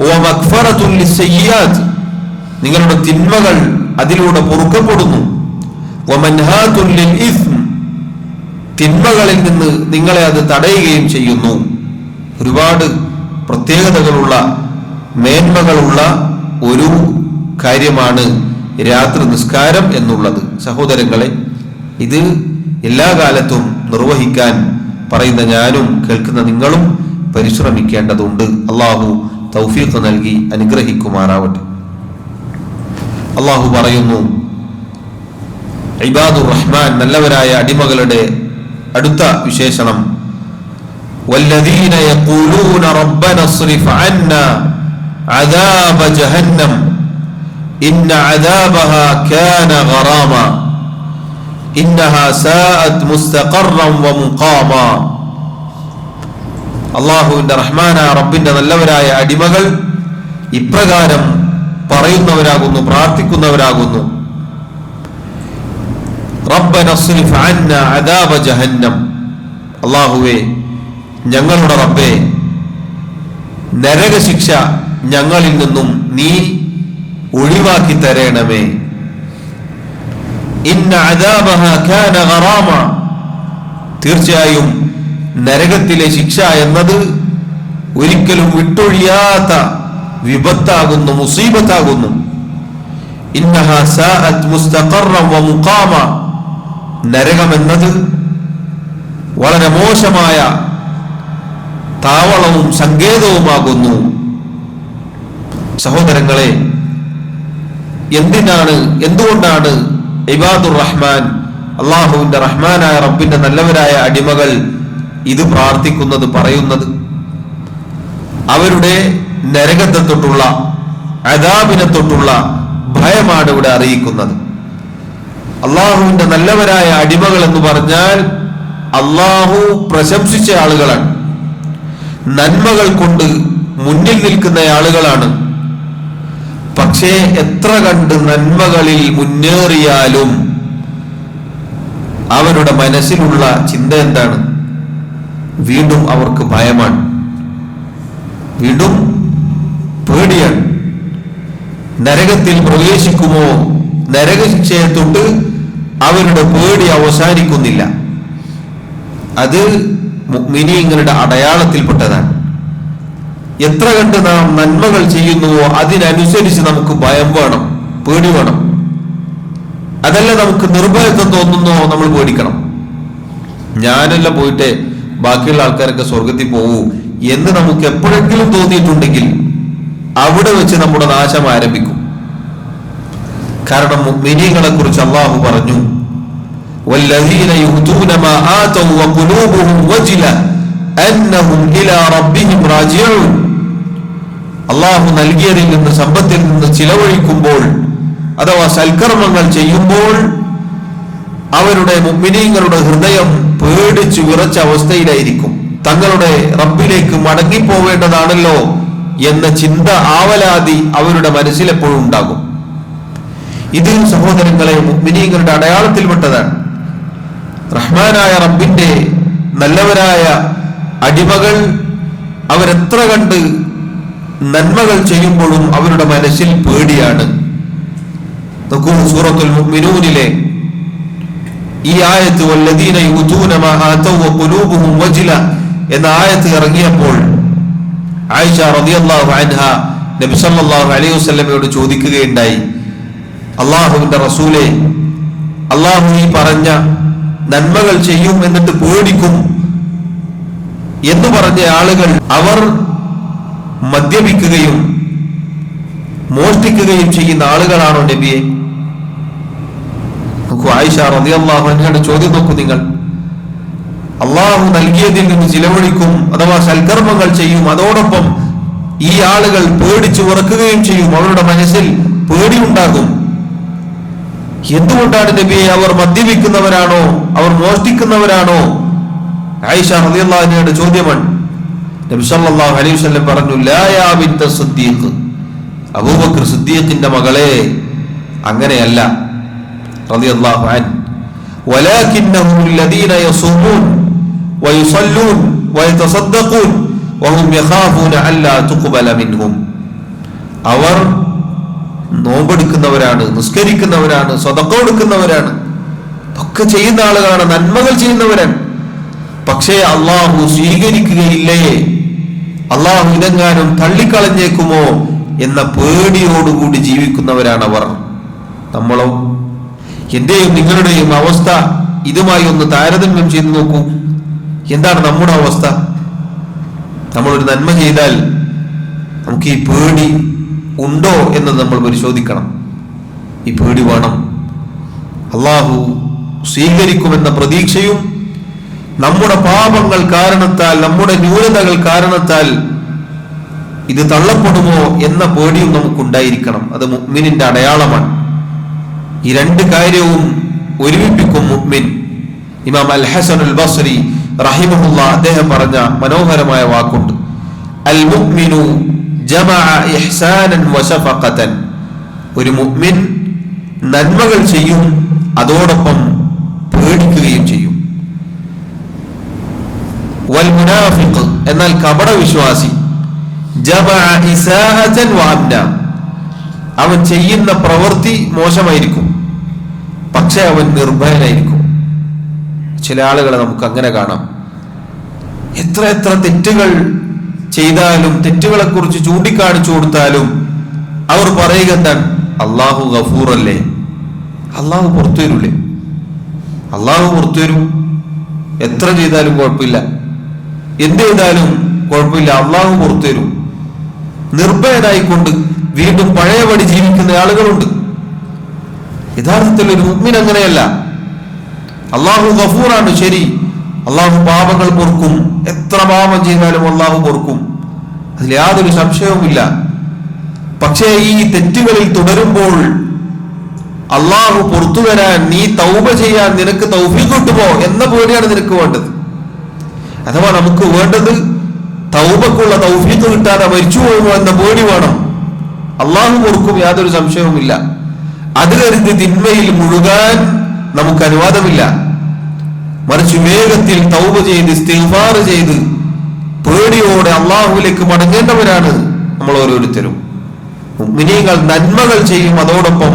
വമഗ്ഫറത്തുൻ ലിസ്സയ്യാത്ത്, നിങ്ങളുടെ തിന്മകൾ അതിലൂടെ പൊറുക്കപ്പെടുന്നു. വമൻഹാതുൻ ലിൽ ഇസ്ം, തിന്മകളിൽ നിന്ന് നിങ്ങളെ അത് തടയുകയും ചെയ്യുന്നു. ഒരുപാട് പ്രത്യേകതകളുള്ള മേന്മകളുള്ള ഒരു കാര്യമാണ് രാത്രി നിസ്കാരം എന്നുള്ളത്. സഹോദരങ്ങളെ, ഇത് എല്ലാ കാലത്തും നിർവഹിക്കാൻ പറയുന്ന ഞാനും കേൾക്കുന്ന നിങ്ങളും പരിശ്രമിക്കേണ്ടതുണ്ട്. അള്ളാഹു തൗഫീഖ് നൽകി അനുഗ്രഹിക്കുമാറാവട്ടെ. അള്ളാഹു പറയുന്നു, ഇബാദുർ റഹ്മാൻ, നല്ലവരായ അടിമകളുടെ അടുത്ത വിശേഷണം, വല്ലദീന യഖൂലൂന റബ്ബന അസ്രിഫ് അന്നാ അദാബ ജഹന്നം ഇന്ന അദാബഹാ കാന ഗറാമ ഇന്നഹാ സാഅത് മുസ്തഖറൻ വമുഖാമ. അല്ലാഹുവിന്റെ റഹ്മാനായ റബ്ബിന്റെ നല്ലവരായ അടിമകൾ ഇപ്രകാരം പറയുന്നവരാകുന്നു, പ്രാർത്ഥിക്കുന്നവരാകുന്നു. റബ്ബന അസ്രിഫ് അന്നാ അദാബ ജഹന്നം, അല്ലാഹുവേ ഞങ്ങളുടെ റബ്ബേ, നരകശിക്ഷ ഞങ്ങളിൽ നിന്നും നീ ഒഴിവാക്കി തരണമേ. ഇന്ന അദാബഹാ കാന ഗറാമ, തീർച്ചയായും നരകത്തിലെ ശിക്ഷ എന്നത് ഒരിക്കലും വിട്ടൊഴിയാത്ത വിപത്താകുന്നു, മുസീബത്താകുന്നു. ഇന്നഹാ സാഅത് മുസ്തഖറൻ വമുഖാമ, നരകം എന്നത് വളരെ മോശമായ താവളവും സങ്കേതവുമാകുന്നു. സഹോദരങ്ങളെ, എന്തുകൊണ്ടാണ് ഇബാദുർ റഹ്മാൻ, അള്ളാഹുവിന്റെ റഹ്മാനായ റബ്ബിന്റെ നല്ലവരായ അടിമകൾ ഇത് പ്രാർത്ഥിക്കുന്നത്, പറയുന്നത്? അവരുടെ നരകത്തെ തൊട്ടുള്ള, അദാബിനെ തൊട്ടുള്ള ഭയമാണ് ഇവിടെ അറിയിക്കുന്നത്. അള്ളാഹുവിന്റെ നല്ലവരായ അടിമകൾ എന്ന് പറഞ്ഞാൽ അള്ളാഹു പ്രശംസിച്ച ആളുകളാണ്, നന്മകൾ കൊണ്ട് മുന്നിൽ നിൽക്കുന്ന ആളുകളാണ്. പക്ഷേ എത്ര കണ്ട് നന്മകളിൽ മുന്നേറിയാലും അവരുടെ മനസ്സിലുള്ള ചിന്ത എന്താണ്? വീണ്ടും അവർക്ക് ഭയമാണ്, വീണ്ടും പേടിയാണ്. നരകത്തിൽ പ്രവേശിക്കുമോ, നരകശിക്ഷയെ തൊട്ട് അവരുടെ പേടി അവസാനിക്കുന്നില്ല. അത് മുഅ്മിനീങ്ങളുടെ അടയാളത്തിൽപ്പെട്ടതാണ്. എത്ര കണ്ട് നാം നന്മകൾ ചെയ്യുന്നുവോ അതിനനുസരിച്ച് നമുക്ക് ഭയം വേണം, പേടി വേണം. അതല്ല നമുക്ക് നിർഭയത്വം തോന്നുന്നോ നമ്മൾ പേടിക്കണം. ഞാനല്ല പോയിട്ട് ബാക്കിയുള്ള ആൾക്കാരൊക്കെ സ്വർഗത്തിൽ പോകൂ എന്ന് നമുക്ക് എപ്പോഴെങ്കിലും തോന്നിയിട്ടുണ്ടെങ്കിൽ അവിടെ വെച്ച് നമ്മുടെ നാശം ആരംഭിക്കും. കാരണം മുഅ്മിനീങ്ങളെ കുറിച്ച് അല്ലാഹു പറഞ്ഞു, വല്ലദീന യുഅ്തൂന മാ ആതൗ വഖുലൂബുഹും വജില അന്നഹും ഇലാ റബ്ബിഹിം റാജിഊൻ. അല്ലാഹു നൽകിയതിൽ നിന്ന്, സമ്പത്തിൽ നിന്ന് ചിലവഴിക്കുമ്പോൾ അഥവാ സൽക്കർമ്മങ്ങൾ ചെയ്യുമ്പോൾ അവരുടെ മുഅ്മിനീങ്ങളുടെ ഹൃദയം പേടിച്ചു വിറച്ച അവസ്ഥയിലായിരിക്കും. തങ്ങളുടെ റബ്ബിലേക്ക് മടങ്ങിപ്പോവേണ്ടതാണല്ലോ എന്ന ചിന്ത, ആവലാതി അവരുടെ മനസ്സിലെപ്പോഴും ഉണ്ടാകും. ഇത് സഹോദരങ്ങളെ മുഅ്മിനീങ്ങളുടെ അടയാളത്തിൽപ്പെട്ടതാണ്. റഹ്മാനായ റബ്ബിന്റെ നല്ലവരായ അടിമകൾ അവരെത്ര കണ്ട് നന്മകൾ ചെയ്യുമ്പോഴും അവരുടെ മനസ്സിൽ പേടിയാണ്. നോക്കൂ, സൂറത്തുൽ മുഅ്മിനൂനിലെ ഈ ആയത്ത്, വല്ലദീന യുഅ്തൂന മാ ആതൗ വഖുലൂബുഹും വജില എന്ന ആയത്ത് ഇറങ്ങിയപ്പോൾ ആയിഷ റളിയല്ലാഹു അൻഹ നബി സല്ലല്ലാഹു അലൈഹി വസല്ലമയോട് ചോദിക്കുകയുണ്ടായി, അല്ലാഹുവിന്റെ റസൂലേ, അല്ലാഹു ഈ പറഞ്ഞ നന്മകൾ ചെയ്യും എന്നിട്ട് പേടിക്കും എന്ന് പറഞ്ഞ ആളുകൾ അവർ മദ്യപിക്കുകയും മോഷ്ടിക്കുകയും ചെയ്യുന്ന ആളുകളാണോ നബിയെ? നോക്കൂ, ആയിഷ റളിയല്ലാഹു അൻഹയുടെ ചോദ്യം നോക്കൂ നിങ്ങൾ. അള്ളാഹു നൽകിയതിൽ നിന്ന് ചിലവഴിക്കും അഥവാ സൽക്കർമ്മങ്ങൾ ചെയ്യും, അതോടൊപ്പം ഈ ആളുകൾ പേടിച്ചു ഉറക്കുകയും ചെയ്യും, അവരുടെ മനസ്സിൽ പേടിയുണ്ടാകും. എന്തുകൊണ്ടാണ് നബിയെ അവർ മദ്യപിക്കുന്നവരാണോ, അവർ മോഷ്ടിക്കുന്നവരാണോ? ആയിഷ റളിയല്ലാഹു അൻഹയുടെ ചോദ്യമാണ്. നബി സല്ലല്ലാഹു അലൈഹി വസല്ലം പറഞ്ഞു, ലാ യാ ബിൻത സിദ്ദീഖ്, അബൂബക്കർ സിദ്ദീഖിന്റെ മകളെ, അങ്ങനെയല്ല റളിയല്ലാഹു അൻഹു. വലാകിന്നഹും അല്ലദീന യസൂമൂൻ വയുസല്ലൂൻ വയതസദ്ദഖൂൻ വഹും യഖാഫൂന അല്ലാ തുഖ്ബല മിൻഹും. അവർ നോമ്പെടുക്കുന്നവരാണ്, നിസ്കരിക്കുന്നവരാണ്, സ്വതക്ക കൊടുക്കുന്നവരാണ്, ഒക്കെ ചെയ്യുന്ന ആളുകളാണ്, നന്മകൾ ചെയ്യുന്നവരാണ്. പക്ഷേ അള്ളാഹു സ്വീകരിക്കുകയില്ലേ, അള്ളാഹു ഇതെങ്ങാനും തള്ളിക്കളഞ്ഞേക്കുമോ എന്ന പേടിയോടുകൂടി ജീവിക്കുന്നവരാണ് അവർ. നമ്മളോ? എന്റെയും നിങ്ങളുടെയും അവസ്ഥ ഇതുമായി ഒന്ന് താരതമ്യം ചെയ്തു നോക്കൂ. എന്താണ് നമ്മുടെ അവസ്ഥ? നമ്മളൊരു നന്മ ചെയ്താൽ നമുക്ക് ഈ പേടി ഉണ്ടോ എന്ന് നമ്മൾ പരിശോധിക്കണം. ഈ പേടി വേണം. അള്ളാഹു സ്വീകരിക്കുമെന്ന പ്രതീക്ഷയും നമ്മുടെ പാപങ്ങൾ കാരണത്താൽ, നമ്മുടെ ന്യൂനതകൾ കാരണത്താൽ ഇത് തള്ളപ്പെടുമോ എന്ന പേടിയും നമുക്കുണ്ടായിരിക്കണം. അത് മുഅ്മിനിന്റെ അടയാളമാണ്. ഈ രണ്ട് കാര്യവും ഒരുമിപ്പിക്കും മുഅ്മിൻ. ഇമാം അൽ ഹസൻ അൽ ബസ്രി റഹിമഹുല്ലാ അദ്ദേഹം പറഞ്ഞ മനോഹരമായ വാക്കുണ്ട്, അൽ മുഅ്മിനു ജമഅ ഇഹ്സാനൻ വശഫഖതൻ. ഒരു മുഅ്മിൻ നന്മകൾ ചെയ്യും, അതോടൊപ്പം പേടിക്കുകയും ചെയ്യും. വൽ മുനാഫിഖ്, എന്നാൽ കപട വിശ്വാസി, ജമഅ ഇസാഅതൻ വഅംന. അവൻ ചെയ്യുന്ന പ്രവൃത്തി മോശമായിരിക്കും, പക്ഷെ അവൻ നിർഭയനായിരിക്കും. ചില ആളുകളെ നമുക്ക് അങ്ങനെ കാണാം. എത്ര തെറ്റുകൾ ചെയ്താലും, തെറ്റുകളെ കുറിച്ച് ചൂണ്ടിക്കാണിച്ചു കൊടുത്താലും അവർ പറയുക എന്താണ്? അള്ളാഹു ഗഫൂർ അല്ലേ, അള്ളാഹു പുറത്തു വരൂലേ, അള്ളാഹു പുറത്തു വരും, എത്ര ചെയ്താലും കുഴപ്പമില്ല, എന്ത് ചെയ്താലും കുഴപ്പമില്ല, അള്ളാഹു പുറത്തു വരും. നിർഭയനായിക്കൊണ്ട് വീണ്ടും പഴയപടി ജീവിക്കുന്ന ആളുകളുണ്ട്. യഥാർത്ഥത്തിൽ ഒരു മുഅ്മിൻ അങ്ങനെയല്ല. അള്ളാഹു ഗഫൂറാണ്, ശരി, അള്ളാഹു പാപങ്ങൾ പൊറുക്കും, എത്ര പാപം ചെയ്താലും അള്ളാഹു പൊറുക്കും, അതിൽ യാതൊരു സംശയവുമില്ല. പക്ഷേ ഈ തെറ്റുകളിൽ തുടരുമ്പോൾ അള്ളാഹു പുറത്തു വരാൻ, നീ തൗബ ചെയ്യാൻ നിനക്ക് തൗഫീഖ് കിട്ടുമോ എന്ന പേടിയാണ് നിനക്ക് വേണ്ടത്. അഥവാ നമുക്ക് വേണ്ടത് തൗബക്കുള്ള തൗഫീഖ് കിട്ടാതെ മരിച്ചു പോകുമോ എന്ന പേടി വേണം. അള്ളാഹു പൊറുക്കും, യാതൊരു സംശയവുമില്ല. അത് കരുതി തിന്മയിൽ മുഴുകാൻ നമുക്ക് അനുവാദമില്ല. മറിച്ച് വേഗത്തിൽ തൗബ ചെയ്ത് ഇസ്തിഗ്ഫാർ ചെയ്ത് പേടിയോടെ അള്ളാഹുവിലേക്ക് മടങ്ങേണ്ടവരാണ് നമ്മൾ ഓരോരുത്തരും. മുഅ്മിനീങ്ങൾ നന്മകൾ ചെയ്യും, അതോടൊപ്പം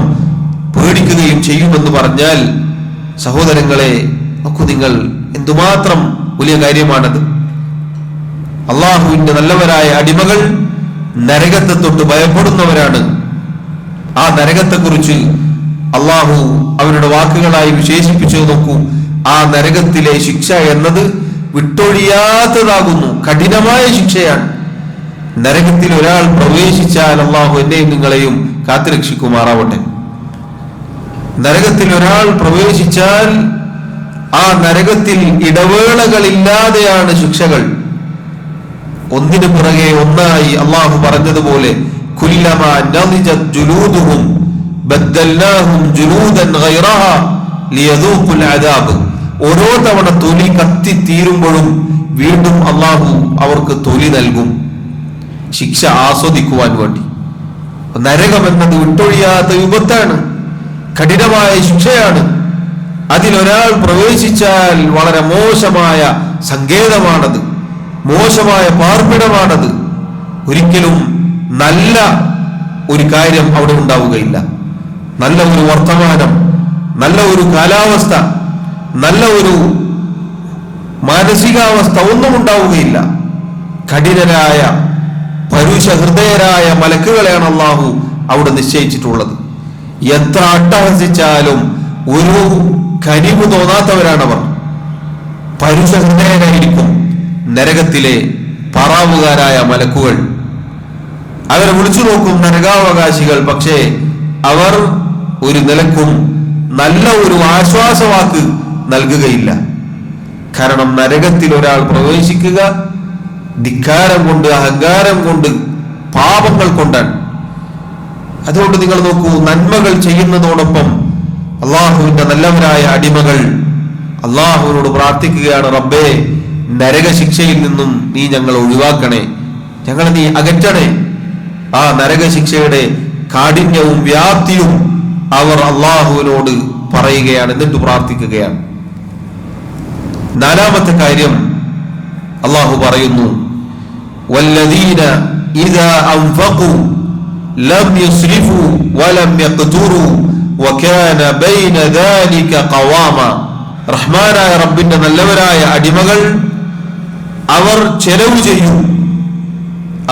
പേടിക്കുകയും ചെയ്യുമെന്ന് പറഞ്ഞാൽ, സഹോദരങ്ങളെ നോക്കൂ, നിങ്ങൾ എന്തുമാത്രം വലിയ കാര്യമാണത്. അള്ളാഹുവിന്റെ നല്ലവരായ അടിമകൾ നരകത്തെ തൊട്ട് ഭയപ്പെടുന്നവരാണ്. ആ നരകത്തെക്കുറിച്ച് അള്ളാഹു അവരുടെ വാക്കുകളായി വിശേഷിപ്പിച്ചു നോക്കൂ. ആ നരകത്തിലെ ശിക്ഷ എന്നത് വിട്ടൊഴിയാത്തതാകുന്നു, കഠിനമായ ശിക്ഷയാണ്. നരകത്തിൽ ഒരാൾ പ്രവേശിച്ചാൽ അള്ളാഹു എന്നെയും നിങ്ങളെയും കാത്തുരക്ഷിക്കുമാറാവട്ടെ. നരകത്തിൽ ഒരാൾ പ്രവേശിച്ചാൽ ആ നരകത്തിൽ ഇടവേളകളില്ലാതെയാണ് ശിക്ഷകൾ, ഒന്നിനു പിറകെ ഒന്നായി. അള്ളാഹു പറഞ്ഞതുപോലെ, കുല്ലമാ നളിജത് ജുലൂദുഹും ബദ്ദൽനാഹും ജുലൂദൻ ഗൈറഹാ ലിയദൂഖുൽ അദാബ്. ഓരോ തവണ തൊലി കത്തി തീരുമ്പോഴും വീണ്ടും അള്ളാഹു അവർക്ക് തൊലി നൽകും, ശിക്ഷ ആസ്വദിക്കുവാൻ വേണ്ടി. നരകം എന്നത് വിട്ടൊഴിയാത്ത യുഗത്താണ്, കഠിനമായ ശിക്ഷയാണ്. അതിലൊരാൾ പ്രവേശിച്ചാൽ വളരെ മോശമായ സങ്കേതമാണത്, മോശമായ പാർപ്പിടമാണത്. ഒരിക്കലും നല്ല ഒരു കാര്യം അവിടെ ഉണ്ടാവുകയില്ല. നല്ല ഒരു വർത്തമാനം, നല്ല ഒരു കാലാവസ്ഥ, നല്ല ഒരു മാനസികാവസ്ഥ ഒന്നും ഉണ്ടാവുകയില്ല. കഠിനരായ പരുഷ ഹൃദയരായ മലക്കുകളെയാണ് അള്ളാഹു അവിടെ നിശ്ചയിച്ചിട്ടുള്ളത്. എത്ര അട്ടഹസിച്ചാലും ഒരു കനിവ് തോന്നാത്തവരാണവർ. പരുഷ ഹൃദയരായിരിക്കും നരകത്തിലെ പാറാവുകാരായ മലക്കുകൾ. അവരെ വിളിച്ചു നോക്കും നരകാവകാശികൾ, പക്ഷേ അവർ ഒരു നിലക്കും നല്ല ഒരു ആശ്വാസവാക്ക് നൽകുകയില്ല. കാരണം നരകത്തിൽ ഒരാൾ പ്രവേശിക്കുക ധിക്കാരം കൊണ്ട്, അഹങ്കാരം കൊണ്ട്, പാപങ്ങൾ കൊണ്ടാണ്. അതുകൊണ്ട് നിങ്ങൾ നോക്കൂ, നന്മകൾ ചെയ്യുന്നതോടൊപ്പം അള്ളാഹുവിന്റെ നല്ലവരായ അടിമകൾ അള്ളാഹുവിനോട് പ്രാർത്ഥിക്കുകയാണ്, റബ്ബേ നരകശിക്ഷയിൽ നിന്നും നീ ഞങ്ങളെ ഒഴിവാക്കണേ, ഞങ്ങളെ നീ അകറ്റണേ. ആ നരകശിക്ഷയുടെ കാഠിന്യവും വ്യാപ്തിയും അവർ അള്ളാഹുവിനോട് പറയുകയാണ്, എന്നിട്ട് പ്രാർത്ഥിക്കുകയാണ്. നാലാമത്തെ കാര്യം അള്ളാഹു പറയുന്നു, വല്ലദീന ഇദാ അൻഫഖു ലം യുസ്രിഫു വലം യഖ്തുറു വകാന ബൈന ദാലിക ഖവാമ. റഹ്മാനായ റബ്ബിന്റെ നല്ലവരായ അടിമകൾ അവർ ചെലവ് ചെയ്യും,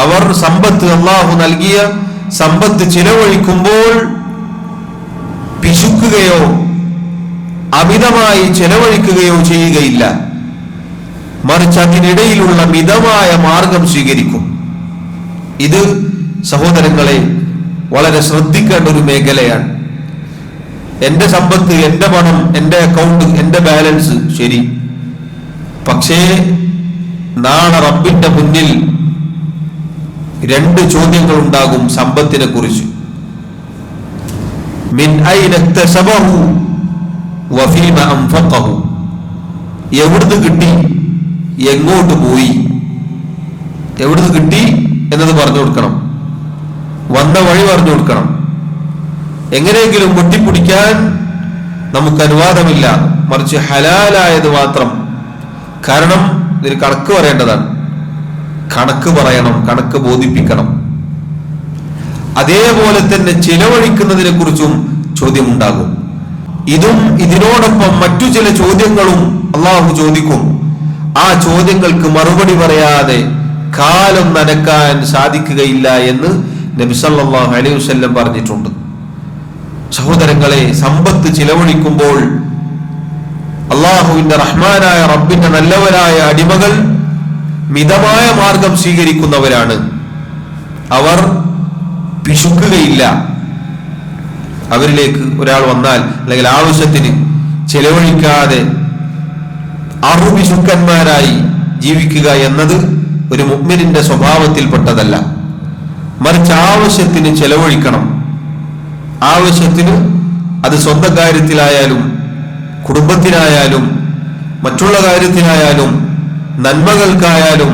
അവർ സമ്പത്ത്, അള്ളാഹു നൽകിയ സമ്പത്ത് ചിലവഴിക്കുമ്പോൾ പിശുക്കുകയോ അമിതമായി ചെലവഴിക്കുകയോ ചെയ്യുകയില്ല, മറിച്ച് അതിനിടയിലുള്ള മിതമായ മാർഗം സ്വീകരിക്കും. ഇത് സഹോദരങ്ങളെ വളരെ ശ്രദ്ധിക്കേണ്ട ഒരു മേഖലയാണ്. എന്റെ സമ്പത്ത്, എന്റെ പണം, എന്റെ അക്കൗണ്ട്, എന്റെ ബാലൻസ് ശരി, പക്ഷേ നാളെ റബ്ബിന്റെ മുന്നിൽ രണ്ട് ചോദ്യങ്ങൾ ഉണ്ടാകും സമ്പത്തിനെ കുറിച്ച്. മിൻ ഐന ഇക്തസബഹു വഫീമ അൻഫഖഹു. എവിടുന്ന് കിട്ടി, എങ്ങോട്ട് പോയി, എവിടുന്ന് കിട്ടി എന്നത് പറഞ്ഞു കൊടുക്കണം, വന്ന വഴി പറഞ്ഞു കൊടുക്കണം. എങ്ങനെയെങ്കിലും പൊട്ടിപ്പിടിക്കാൻ നമുക്ക് അനുവാദമില്ല, മറിച്ച് ഹലാലായത് മാത്രം. കാരണം ഇതിന് കണക്ക് പറയേണ്ടതാണ്, കണക്ക് പറയണം, കണക്ക് ബോധിപ്പിക്കണം. അതേപോലെ തന്നെ ചിലവഴിക്കുന്നതിനെ കുറിച്ചും ചോദ്യമുണ്ടാകും. ഇതും ഇതിനോടൊപ്പം മറ്റു ചില ചോദ്യങ്ങളും അള്ളാഹു ചോദിക്കും. ആ ചോദ്യങ്ങൾക്ക് മറുപടി പറയാതെ കാലം നനക്കാൻ സാധിക്കുകയില്ല എന്ന് നബി സല്ലല്ലാഹു അലൈഹി വസല്ലം പറഞ്ഞിട്ടുണ്ട്. സഹോദരങ്ങളെ, സമ്പത്ത് ചിലവഴിക്കുമ്പോൾ അള്ളാഹുവിന്റെ റഹ്മാനായ റബ്ബിന്റെ നല്ലവരായ അടിമകൾ മിതമായ മാർഗം സ്വീകരിക്കുന്നവരാണ്. അവർ പിശുക്കുകയില്ല. അവരിലേക്ക് ഒരാൾ വന്നാൽ അല്ലെങ്കിൽ ആവശ്യത്തിന് ചെലവഴിക്കാതെ അറുപിശുക്കന്മാരായി ജീവിക്കുക എന്നത് ഒരു മുഅ്മിനിന്റെ സ്വഭാവത്തിൽപ്പെട്ടതല്ല. മറിച്ച് ആവശ്യത്തിന് ചെലവഴിക്കണം. ആവശ്യത്തിന്, അത് സ്വന്തം കാര്യത്തിലായാലും കുടുംബത്തിനായാലും മറ്റുള്ള കാര്യത്തിനായാലും നന്മകൾക്കായാലും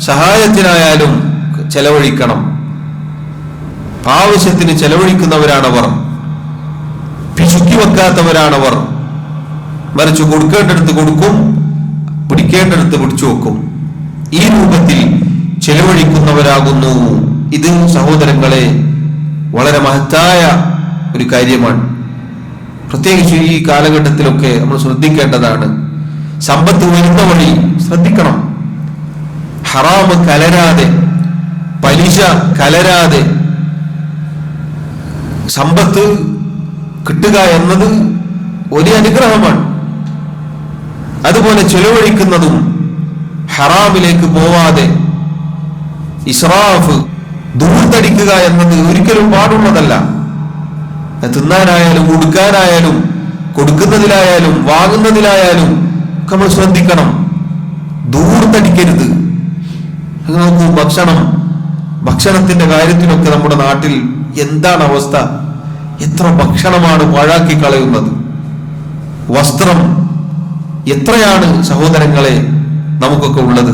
സഹായത്തിനായാലും ചെലവഴിക്കണം. ആവശ്യത്തിന് ചെലവഴിക്കുന്നവരാണവർ, പിശുക്കി വെക്കാത്തവരാണവർ. മറിച്ച് കൊടുക്കേണ്ടടുത്ത് കൊടുക്കും, പിടിക്കേണ്ടടുത്ത് പിടിച്ചു വെക്കും. ഈ രൂപത്തിൽ ചെലവഴിക്കുന്നവരാകുന്നു. ഇത് സഹോദരങ്ങളെ വളരെ മഹത്തായ ഒരു കാര്യമാണ്. പ്രത്യേകിച്ച് ഈ കാലഘട്ടത്തിലൊക്കെ നമ്മൾ ശ്രദ്ധിക്കേണ്ടതാണ്. സമ്പത്ത് വരുന്ന വഴി ശ്രദ്ധിക്കണം. ഹറാമ് കലരാതെ, പലിശ കലരാതെ സമ്പത്ത് കിട്ടുക എന്നത് ഒരു അനുഗ്രഹമാണ്. അതുപോലെ ചെലവഴിക്കുന്നതും ഹറാമിലേക്ക് പോവാതെ ഇസ്രാഫ്, ദൂർത്തടിക്കുക എന്നത് ഒരിക്കലും പാടുള്ളതല്ല. തിന്നാനായാലും ഉടുക്കാനായാലും കൊടുക്കുന്നതിലായാലും വാങ്ങുന്നതിലായാലും ഒക്കെ നമ്മൾ ശ്രദ്ധിക്കണം. ദൂർത്തടിക്കരുത്. നോക്കൂ, ഭക്ഷണത്തിന്റെ കാര്യത്തിലൊക്കെ നമ്മുടെ നാട്ടിൽ എന്താണ് അവസ്ഥ? എത്ര ഭക്ഷണമാണ് പാഴാക്കി കളയുന്നത്. വസ്ത്രം എത്രയാണ് സഹോദരങ്ങളെ നമുക്കൊക്കെ ഉള്ളത്.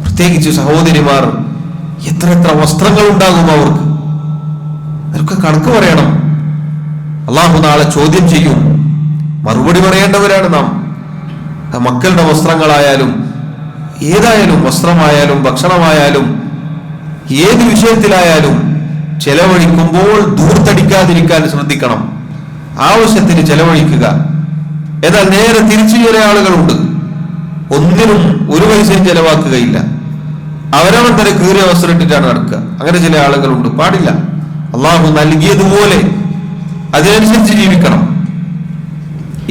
പ്രത്യേകിച്ച് സഹോദരിമാർ, എത്ര വസ്ത്രങ്ങൾ ഉണ്ടാകും അവർക്ക്. അതൊക്കെ കണക്ക് പറയണം. അള്ളാഹു നാളെ ചോദ്യം ചെയ്യും. മറുപടി പറയേണ്ടവരാണ് നാം. മക്കളുടെ വസ്ത്രങ്ങളായാലും ഏതായാലും, വസ്ത്രമായാലും ഭക്ഷണമായാലും ഏത് വിഷയത്തിലായാലും ചെലവഴിക്കുമ്പോൾ ദൂർത്തടിക്കാതിരിക്കാൻ ശ്രദ്ധിക്കണം. ആവശ്യത്തിന് ചെലവഴിക്കുക. എന്നാൽ നേരെ തിരിച്ചു ചില ആളുകളുണ്ട്, ഒന്നിനും ഒരു പൈസയും ചെലവാക്കുകയില്ല. അവരവൻ തന്നെ കീറിയ വസ്ത്രം ഇട്ടിട്ടാണ് നടക്കുക. അങ്ങനെ ചില ആളുകളുണ്ട്. പാടില്ല. അള്ളാഹു നൽകിയതുപോലെ അതിനനുസരിച്ച് ജീവിക്കണം.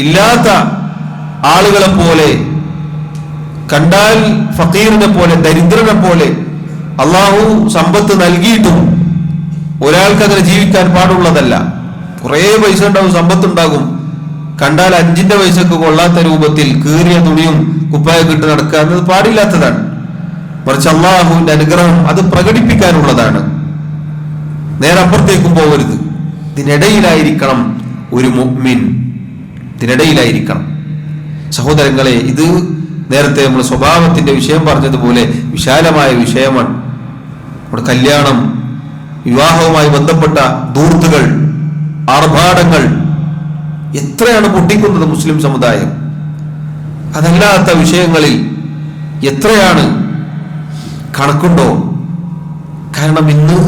ഇല്ലാത്ത ആളുകളെ പോലെ, കണ്ടാൽ ഫക്കീറിനെ പോലെ, ദരിദ്രനെ പോലെ അള്ളാഹു സമ്പത്ത് നൽകിയിട്ടും ഒരാൾക്ക് അങ്ങനെ ജീവിക്കാൻ പാടുള്ളതല്ല. കുറെ പൈസ ഉണ്ടാവും, സമ്പത്തുണ്ടാകും, കണ്ടാൽ 5 പൈസക്ക് കൊള്ളാത്ത രൂപത്തിൽ കീറിയ തുണിയും കുപ്പായൊക്കെ ഇട്ട് നടക്കുക എന്നത് പാടില്ലാത്തതാണ്. മറിച്ച് അള്ളാഹുവിന്റെ അനുഗ്രഹം അത് പ്രകടിപ്പിക്കാനുള്ളതാണ്. നേരെ അപ്പുറത്തേക്കും പോകരുത്. ഇതിനിടയിലായിരിക്കണം ഒരു മുഅ്മിൻ ഇതിനിടയിലായിരിക്കണം. സഹോദരങ്ങളെ, ഇത് നേരത്തെ നമ്മൾ സ്വഭാവത്തിന്റെ വിഷയം പറഞ്ഞതുപോലെ വിശാലമായ വിഷയമാണ്. നമ്മുടെ കല്യാണം, വിവാഹവുമായി ബന്ധപ്പെട്ട ധൂർത്തുകൾ, ആർഭാടങ്ങൾ എത്രയാണ് പൊട്ടിക്കുന്നത് മുസ്ലിം സമുദായം. അതല്ലാത്ത വിഷയങ്ങളിൽ എത്രയാണ്, കണക്കുണ്ടോ? കാരണം ഇന്ന്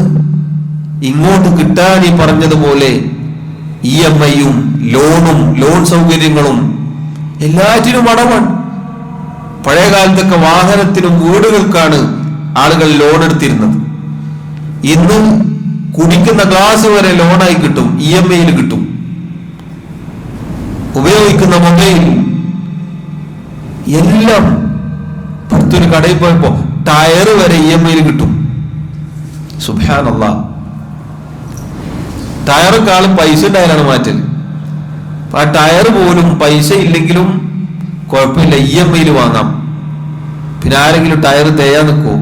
ഇങ്ങോട്ട് കിട്ടാൻ ഈ പറഞ്ഞതുപോലെ EMI-യും ലോൺ സൗകര്യങ്ങളും എല്ലാറ്റിനും അടവാണ്. പഴയ കാലത്തൊക്കെ വാഹനത്തിനും വീടുകൾക്കാണ് ആളുകൾ ലോൺ എടുത്തിരുന്നത്. ഇന്നും കുടിക്കുന്ന ഗ്ലാസ് വരെ ലോണായി കിട്ടും, EMI-യിൽ കിട്ടും. ഉപയോഗിക്കുന്ന മൊബൈൽ എല്ലാം, പുറത്തൊരു കടയിൽ പോയപ്പോ ടയർ വരെ EMI-യിൽ കിട്ടും. സുബ്ഹാനല്ലാഹ്. ടയറെക്കാളും പൈസ ഉണ്ടായാലാണ് മാറ്റൽ. ആ ടയർ പോലും പൈസ ഇല്ലെങ്കിലും കുഴപ്പമില്ല, EMI-യിൽ വാങ്ങാം. പിന്നെ ആരെങ്കിലും ടയർ തേയാൻ നിൽക്കുമോ?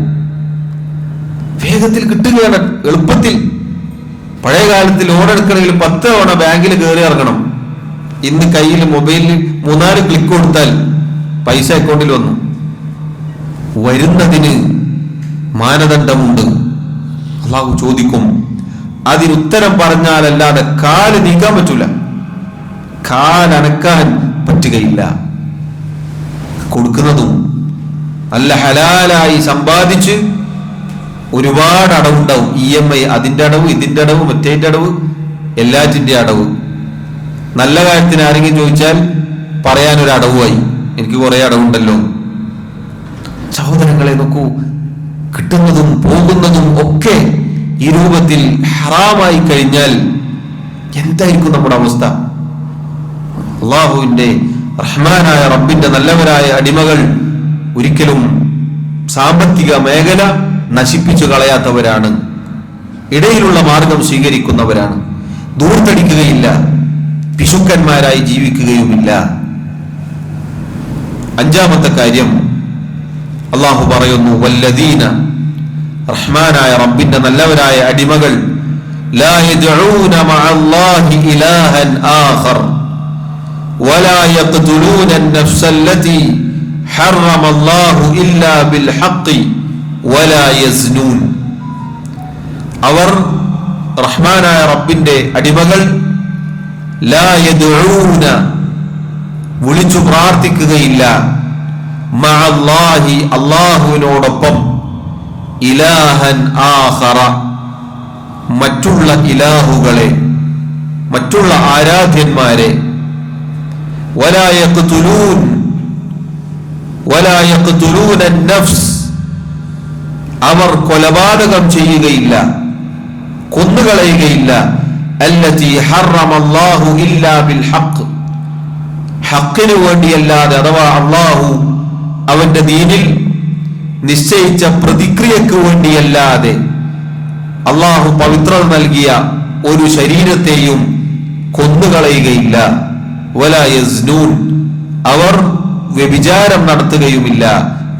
വേഗത്തിൽ കിട്ടുകയാണ്, എളുപ്പത്തിൽ. പഴയ കാലത്ത് ലോൺ എടുക്കണമെങ്കിൽ 10 തവണ ബാങ്കിൽ കയറി ഇറങ്ങണം. ഇന്ന് കയ്യിൽ മൊബൈലിൽ 3-4 ക്ലിക്ക് കൊടുത്താൽ പൈസ അക്കൗണ്ടിൽ വന്നു. വരുന്നതിന് മാനദണ്ഡമുണ്ട്. അള്ളാഹു ചോദിക്കും. അതിനുത്തരം പറഞ്ഞാലല്ലാതെ കാല് നീക്കാൻ പറ്റൂല, കാലനക്കാൻ പറ്റുകയില്ല. കൊടുക്കുന്നതും നല്ല ഹലാലായി സമ്പാദിച്ച് ഒരുപാട് അടവുണ്ടാവും. EMI, അതിന്റെ അടവ്, ഇതിന്റെ അടവ്, മറ്റേന്റെ അടവ്, എല്ലാറ്റിന്റെ അടവ്. നല്ല കാര്യത്തിന് ആരെങ്കിലും ചോദിച്ചാൽ പറയാനൊരു അടവുമായി, എനിക്ക് കുറെ അടവുണ്ടല്ലോ. സഹോദരങ്ങളെ നോക്കൂ, കിട്ടുന്നതും പോകുന്നതും ഒക്കെ ഈ രൂപത്തിൽ ഹറാമായി കഴിഞ്ഞാൽ എന്തായിരിക്കും നമ്മുടെ അവസ്ഥ? അള്ളാഹുവിന്റെ റഹ്മാനായ റബ്ബിന്റെ നല്ലവരായ അടിമകൾ ഒരിക്കലും സാമ്പത്തിക മേഖല നശിപ്പിച്ചു കളയാത്തവരാണ്, ഇടയിലുള്ള മാർഗം സ്വീകരിക്കുന്നവരാണ്, ദൂർത്തടിക്കുകയില്ല, പിശുക്കന്മാരായി ജീവിക്കുകയുമില്ല. 5-ാമത്തെ കാര്യം അള്ളാഹു പറയുന്നു, വല്ലദീന, റഹ്മാനായ റബ്ബിന്റെ നല്ലവരായ അടിമകൾ, ലാ യദ്ഊന മഅല്ലാഹി ഇലാഹൻ ആഖർ വലാ യഖ്തുലൂന അൻ-നഫ്സല്ലതി ഹറമല്ലാഹു ഇല്ലാ ബിൽ ഹഖ് വലാ യസ്നൂൻ. അവർ, റഹ്മാനായ റബ്ബിന്റെ അടിമകൾ, ലാ യദ്ഊന, വിളിച്ചു പ്രാർത്ഥിക്കുകയില്ല, മഅല്ലാഹി, അല്ലാഹുവിനോടൊപ്പം, ഇലാഹൻ ആഖറ, മറ്റുള്ള ഇലാഹുകളെ, മറ്റുള്ള ആരാധ്യന്മാരെ, വലാ യഖ്തുലൂൻ അൻ-നഫ്സ്, അവർ കൊലപാതകം ചെയ്യുകയില്ല, കൊന്നുകളയുകയില്ല, അല്ലതി ഹറമല്ലാഹു ഇല്ലാ ബിൽ ഹഖ്, ഹഖിനു വേണ്ടിയല്ലാതെ, അഥവാ അല്ലാഹു അവന്റെ ദീനിൽ നിശ്ചയിച്ച പ്രതിക്രിയക്ക് വേണ്ടിയല്ലാതെ, അല്ലാഹു പവിത്രത നൽകിയ ഒരു ശരീരത്തെയും കൊന്നുകളയുകയില്ല. വലാ യസ്നൂൻ, അവർ വ്യഭിചാരം നടത്തുകയുമില്ല,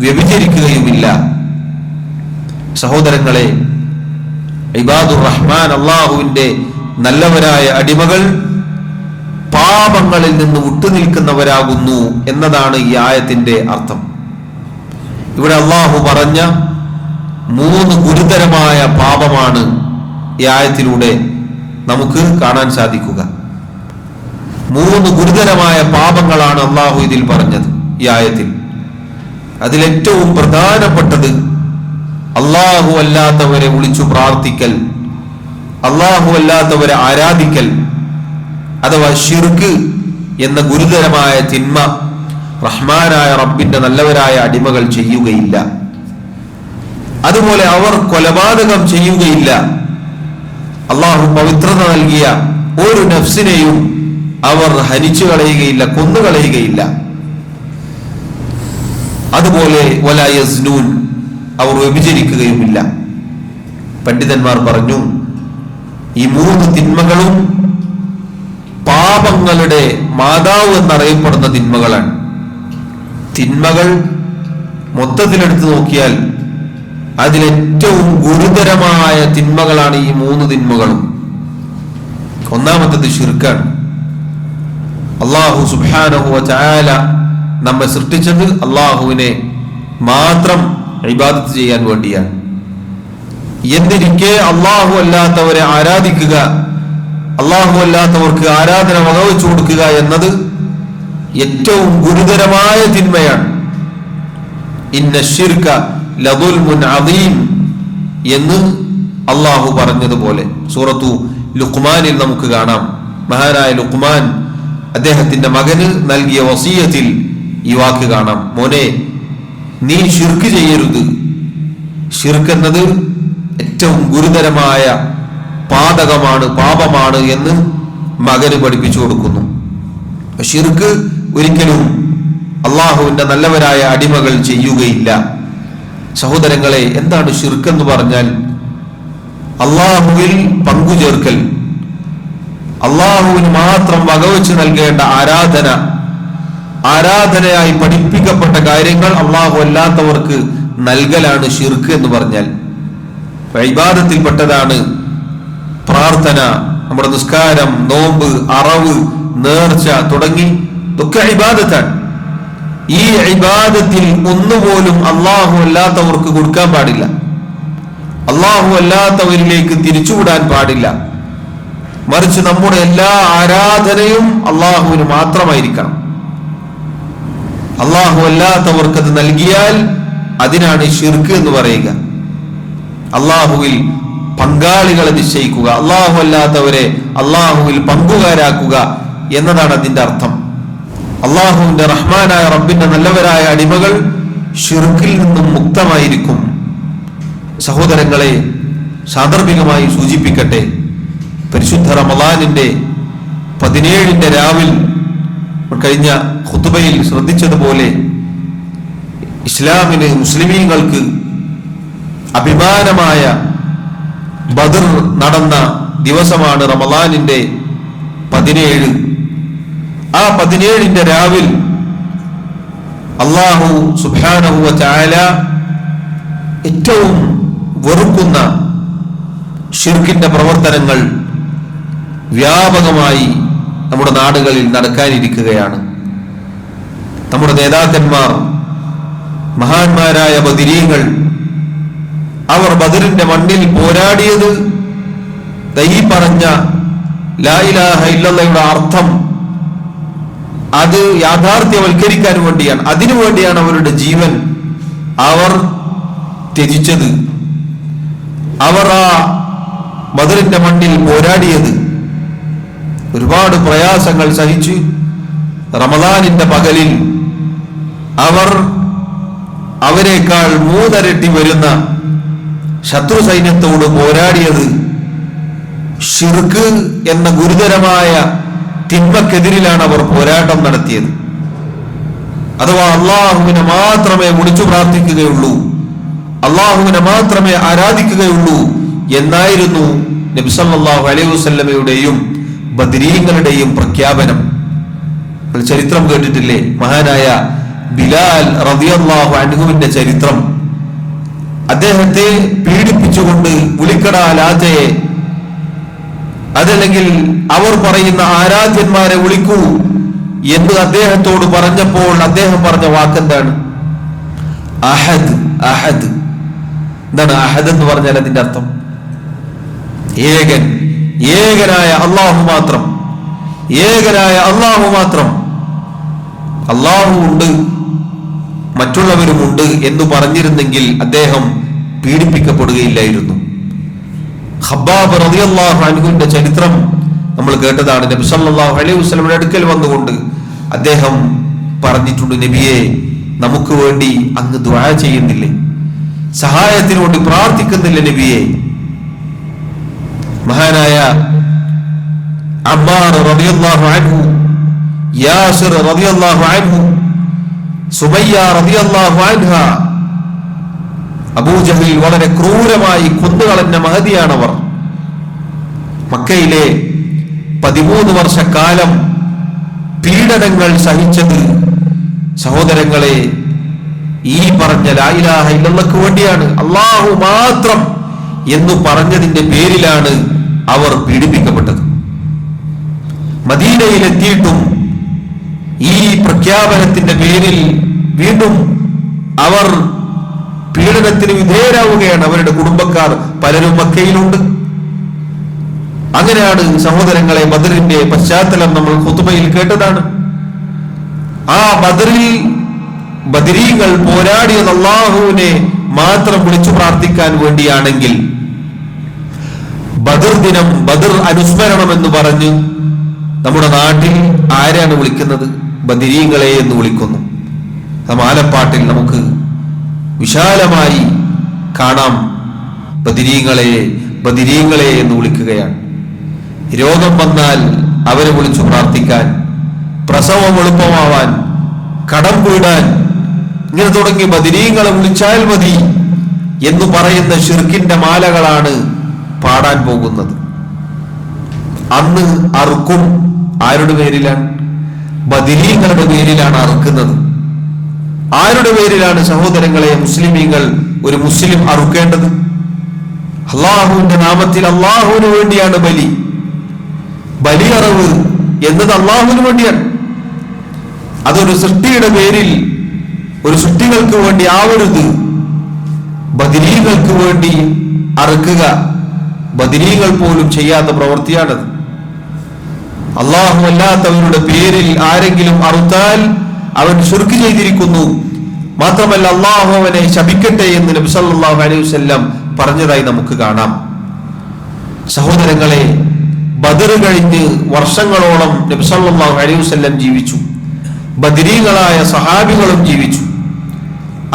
വ്യഭിചരിക്കുകയുമില്ല. സഹോദരങ്ങളെ, ഇബാദുർ റഹ്മാൻ, അല്ലാഹുവിന്റെ നല്ലവരായ അടിമകൾ പാപങ്ങളിൽ നിന്ന് വിട്ടുനിൽക്കുന്നവരാകുന്നു എന്നതാണ് ഈ ആയത്തിന്റെ അർത്ഥം. ഇവിടെ അള്ളാഹു പറഞ്ഞ 3 ഗുരുതരമായ പാപമാണ് ഈ ആയത്തിലൂടെ നമുക്ക് കാണാൻ സാധിക്കുക. 3 ഗുരുതരമായ പാപങ്ങളാണ് അള്ളാഹു ഇതിൽ പറഞ്ഞത് ഈ ആയത്തിൽ. അതിലേറ്റവും പ്രധാനപ്പെട്ടത് അള്ളാഹു അല്ലാത്തവരെ വിളിച്ചു പ്രാർത്ഥിക്കൽ, അള്ളാഹു അല്ലാത്തവരെ ആരാധിക്കൽ, അഥവാ ശിർക്ക് എന്ന ഗുരുതരമായ തിന്മ റഹ്മാനായ റബ്ബിന്റെ നല്ലവരായ അടിമകൾ ചെയ്യുകയില്ല. അതുപോലെ അവർ കൊലപാതകം ചെയ്യുകയില്ല. അള്ളാഹു പവിത്രത നൽകിയ ഒരു നഫ്സിനെയും അവർ ഹനിച്ചു കളയുകയില്ല, കൊന്നുകളയുകയില്ല. അതുപോലെ വലാ യസ്നൂൻ, അവർ വ്യഭിചരിക്കുകയുമില്ല. പണ്ഡിതന്മാർ പറഞ്ഞു, ഈ 3 തിന്മകളും പാപങ്ങളുടെ മാതാവ് എന്നറിയപ്പെടുന്ന തിന്മകളാണ്. തിന്മകൾ മൊത്തത്തിലെടുത്ത് നോക്കിയാൽ അതിലേറ്റവും ഗുരുതരമായ തിന്മകളാണ് ഈ 3 തിന്മകളും. ഒന്നാമത്തത് ശിർക്കാണ്. അല്ലാഹു സുബ്ഹാനഹു വ തആല നമ്മെ സൃഷ്ടിച്ചത് അല്ലാഹുവിനെ മാത്രം ഇബാദത്ത് ചെയ്യാൻ വേണ്ടിയാണ്. എന്നിരിക്കെ അല്ലാഹു അല്ലാത്തവരെ ആരാധിക്കുക, അല്ലാഹു അല്ലാത്തവർക്ക് ആരാധന വകവെച്ചു കൊടുക്കുക എന്നത് ഏറ്റവും ഗുരുതരമായ തിന്മയാണ്. ഇന്ന ശിർക ലദുൽമുൻ അദീം എന്ന് അല്ലാഹു പറഞ്ഞതുപോലെ സൂറത്തു ലുഖ്മാനിൽ നമുക്ക് കാണാം. മഹാനായ ലുഖ്മാൻ അദ്ദേഹത്തിന്റെ മകന് നൽകിയ വസിയത്തിൽ ഈ വാക്ക് കാണാം: മോനെ, നീ ശിർക്ക് ചെയ്യരുത്. ശിർക്ക് എന്നത് ഏറ്റവും ഗുരുതരമായ പാതകമാണ്, പാപമാണ് എന്ന് മകന് പഠിപ്പിച്ചു കൊടുക്കുന്നു. ശിർക്ക് ഒരിക്കലും അള്ളാഹുവിന്റെ നല്ലവരായ അടിമകൾ ചെയ്യുകയില്ല. സഹോദരങ്ങളെ, എന്താണ് ശിർക്ക് എന്ന് പറഞ്ഞാൽ? അള്ളാഹുവിൽ പങ്കുചേർക്കൽ, അള്ളാഹുവിന് മാത്രം വകവെച്ച് നൽകേണ്ട ആരാധനയായി പഠിപ്പിക്കപ്പെട്ട കാര്യങ്ങൾ അള്ളാഹു അല്ലാത്തവർക്ക് നൽകലാണ് ശിർക്ക് എന്ന് പറഞ്ഞാൽ. ഇബാദത്തിൽപ്പെട്ടതാണ് പ്രാർത്ഥന, നമ്മുടെ നിസ്കാരം, നോമ്പ്, അറവ്, നേർച്ച തുടങ്ങി ഇതൊക്കെ ഇബാദത്താണ്. ഈ ഇബാദത്തിൽ ഒന്നുപോലും അള്ളാഹു അല്ലാത്തവർക്ക് കൊടുക്കാൻ പാടില്ല. അള്ളാഹു അല്ലാത്തവരിലേക്ക് തിരിച്ചുവിടാൻ പാടില്ല. മറിച്ച് നമ്മുടെ എല്ലാ ആരാധനയും അള്ളാഹുവിന് മാത്രമായിരിക്കണം. അള്ളാഹു അല്ലാത്തവർക്ക് അത് നൽകിയാൽ അതിനാണ് ശിർക്ക് എന്ന് പറയുക. അള്ളാഹുവിൽ പങ്കാളികളെ നിശ്ചയിക്കുക, അള്ളാഹു അല്ലാത്തവരെ അള്ളാഹുവിൽ പങ്കുകാരാക്കുക എന്നതാണ് അതിന്റെ അർത്ഥം. അള്ളാഹുവിന്റെ റഹ്മാനായ റബ്ബിന്റെ നല്ലവരായ അടിമകൾ ശിർക്കിൽ നിന്നും മുക്തമായിരിക്കും. സഹോദരങ്ങളെ, സാന്ദർഭികമായി സൂചിപ്പിക്കട്ടെ, പരിശുദ്ധ റമളാനിന്റെ 17ന്റെ രാവിൽ കഴിഞ്ഞ ഖുതുബയിൽ ശ്രദ്ധിച്ചതുപോലെ ഇസ്ലാമിന്, മുസ്ലിമീങ്ങൾക്ക് അഭിമാനമായ ബദർ നടന്ന ദിവസമാണ് റമളാനിന്റെ 17. ആ 17ന്റെ രാവിൽ അല്ലാഹു സുബ്ഹാനഹു വ തആല ഏറ്റവും വെറുക്കുന്ന ശിർക്കിന്റെ പ്രവർത്തനങ്ങൾ വ്യാപകമായി നമ്മുടെ നാടുകളിൽ നടക്കാനിരിക്കുകയാണ്. നമ്മുടെ നേതാക്കന്മാർ, മഹാന്മാരായ ബദരീങ്ങൾ, അവർ ബദറിന്റെ മണ്ണിൽ പോരാടിയത് ഈ പറഞ്ഞ ലാ ഇലാഹ ഇല്ലല്ലാഹയുടെ അർത്ഥം അത് യാഥാർത്ഥ്യവൽക്കരിക്കാൻ വേണ്ടിയാണ്. അതിനുവേണ്ടിയാണ് അവരുടെ ജീവൻ അവർ ത്യജിച്ചത്. അവർ ആ ബദറിന്റെ മണ്ണിൽ പോരാടിയത് ഒരുപാട് പ്രയാസങ്ങൾ സഹിച്ച് റമളാനിന്റെ പകലിൽ അവർ അവരെക്കാൾ 3 ഇരട്ടി വരുന്ന ശത്രു സൈന്യത്തോട് പോരാടിയത് ശിർക്ക് എന്ന ഗുരുതരമായ തിന്മക്കെതിരിലാണ് അവർ പോരാട്ടം നടത്തിയത്. അഥവാ അള്ളാഹുവിനെ മാത്രമേ വിളിച്ചു പ്രാർത്ഥിക്കുകയുള്ളൂ, അള്ളാഹുവിനെ മാത്രമേ ആരാധിക്കുകയുള്ളൂ എന്നായിരുന്നു നബി സല്ലല്ലാഹു അലൈഹി വസല്ലമയുടെയും ബദരീങ്ങളുടെയും പ്രഖ്യാപനം. ചരിത്രം കേട്ടിട്ടില്ലേ? മഹാനായ ബിലാൽ റളിയല്ലാഹു അൻഹുവിന്റെ ചരിത്രം. അദ്ദേഹത്തെ പീഡിപ്പിച്ചുകൊണ്ട് വിളിക്കടാ ലാത്തയെ, അതല്ലെങ്കിൽ അവർ പറയുന്ന ആരാധ്യന്മാരെ വിളിക്കൂ എന്ന് അദ്ദേഹത്തോട് പറഞ്ഞപ്പോൾ അദ്ദേഹം പറഞ്ഞ വാക്കെന്താണ്? അഹദ്. അഹദ് എന്താണ് അഹദ് എന്ന് പറഞ്ഞാൽ? അതിന്റെ അർത്ഥം ഏകൻ, ഏകനായ അള്ളാഹു മാത്രം, ഏകനായ അള്ളാഹു മാത്രം. അള്ളാഹു ഉണ്ട്, മറ്റുള്ളവരുമുണ്ട് എന്ന് പറഞ്ഞിരുന്നെങ്കിൽ അദ്ദേഹം പീഡിപ്പിക്കപ്പെടുകയില്ലായിരുന്നു. ഖബ്ബാബ് റളിയല്ലാഹു അൻഹുവിന്റെ ചരിത്രം നമ്മൾ കേട്ടതാണ്. നബി സല്ലല്ലാഹു അലൈഹി വസല്ലമയുടെ അടുക്കൽ വന്നുകൊണ്ട് അദ്ദേഹം പറഞ്ഞിട്ടുണ്ട്: നബിയെ, നമുക്ക് വേണ്ടി അങ്ങ് ദുആ ചെയ്യുന്നില്ലേ? സഹായത്തിനു വേണ്ടി പ്രാർത്ഥിക്കുന്നില്ല നബിയെ? മഹാനായ അമ്മാർ റളിയല്ലാഹു അൻഹു, യാസിർ റളിയല്ലാഹു അൻഹു, സുമയ്യ റളിയല്ലാഹു അൻഹ, അബൂജഹൽ വളരെ ക്രൂരമായി കൊന്നുകളഞ്ഞ മഹദിയാണവർ. മക്കയിലെ 13 വർഷക്കാലം പീഡനങ്ങൾ സഹിച്ചത് സഹോദരങ്ങളെ ഈ പറഞ്ഞ ലാ ഇലാഹ ഇല്ലല്ലാഹ്ക്ക് വേണ്ടിയാണ്, അല്ലാഹു മാത്രം എന്ന് പറഞ്ഞതിന്റെ പേരിലാണ് അവർ പീഡിപ്പിക്കപ്പെട്ടത്. മദീനയിലെത്തിയിട്ടും പ്രഖ്യാപനത്തിന്റെ പേരിൽ വീണ്ടും അവർ പീഡനത്തിന് വിധേയരാവുകയാണ്. അവരുടെ കുടുംബക്കാർ പലരും മക്കയിലുണ്ട്. അങ്ങനെയാണ് സഹോദരങ്ങളെ ബദറിന്റെ പശ്ചാത്തലം നമ്മൾ ഖുതുബയിൽ കേട്ടതാണ്. ആ ബദറിൽ ബദരീകൾ പോരാടിയത് അല്ലാഹുവിനെ മാത്രം വിളിച്ചു പ്രാർത്ഥിക്കാൻ വേണ്ടിയാണെങ്കിൽ ബദർ ദിനം, ബദർ അനുസ്മരണം എന്ന് പറഞ്ഞ് നമ്മുടെ നാട്ടിൽ ആരാണ് വിളിക്കുന്നത്? ബദരീങ്ങളെ എന്ന് വിളിക്കുന്നു. മാലപ്പാട്ടിൽ നമുക്ക് വിശാലമായി കാണാം, ബദരീങ്ങളെ ബദരീങ്ങളെ എന്ന് വിളിക്കുകയാണ്. രോഗം വന്നാൽ അവരെ വിളിച്ചു പ്രാർത്ഥിക്കാൻ, പ്രസവം എളുപ്പമാവാൻ, കടം വീടാൻ, ഇങ്ങനെ തുടങ്ങി ബദരീങ്ങളെ വിളിച്ചാൽ മതി എന്ന് പറയുന്ന ശിർക്കിന്റെ മാലകളാണ് പാടാൻ പോകുന്നത്. അന്ന് അറുക്കും ആരുടെ പേരിലാണ്? ബദരീങ്ങളുടെ പേരിലാണ് അറുക്കുന്നത്. ആരുടെ പേരിലാണ് സഹോദരങ്ങളെ മുസ്ലിമീങ്ങൾ ഒരു മുസ്ലിം അറുക്കേണ്ടത്? അള്ളാഹുവിന്റെ നാമത്തിൽ അള്ളാഹുവിന് വേണ്ടിയാണ് ബലി. ബലിയറവ് എന്നത് അള്ളാഹുവിന് വേണ്ടിയാണ്. അതൊരു സൃഷ്ടിയുടെ പേരിൽ, ഒരു സൃഷ്ടികൾക്ക് വേണ്ടി ആവരുത്. ബദരീകൾക്ക് വേണ്ടി അറുക്കുക ബദരീകൾ പോലും ചെയ്യാത്ത പ്രവൃത്തിയാണത്. അള്ളാഹു അല്ലാത്തവരുടെ പേരിൽ ആരെങ്കിലും അറുത്താൽ അവൻ ശിർക്ക് ചെയ്തിരിക്കുന്നു. മാത്രമല്ല അള്ളാഹു അവനെ ശപിക്കട്ടെ എന്ന് നബി സല്ലല്ലാഹു അലൈഹി വസല്ലം പറഞ്ഞതായി നമുക്ക് കാണാം. സഹോദരങ്ങളെ, ബദർ കഴിഞ്ഞ് വർഷങ്ങളോളം നബി സല്ലല്ലാഹു അലൈഹി വസല്ലം ജീവിച്ചു. ബദരീകളായ സഹാബികളും ജീവിച്ചു.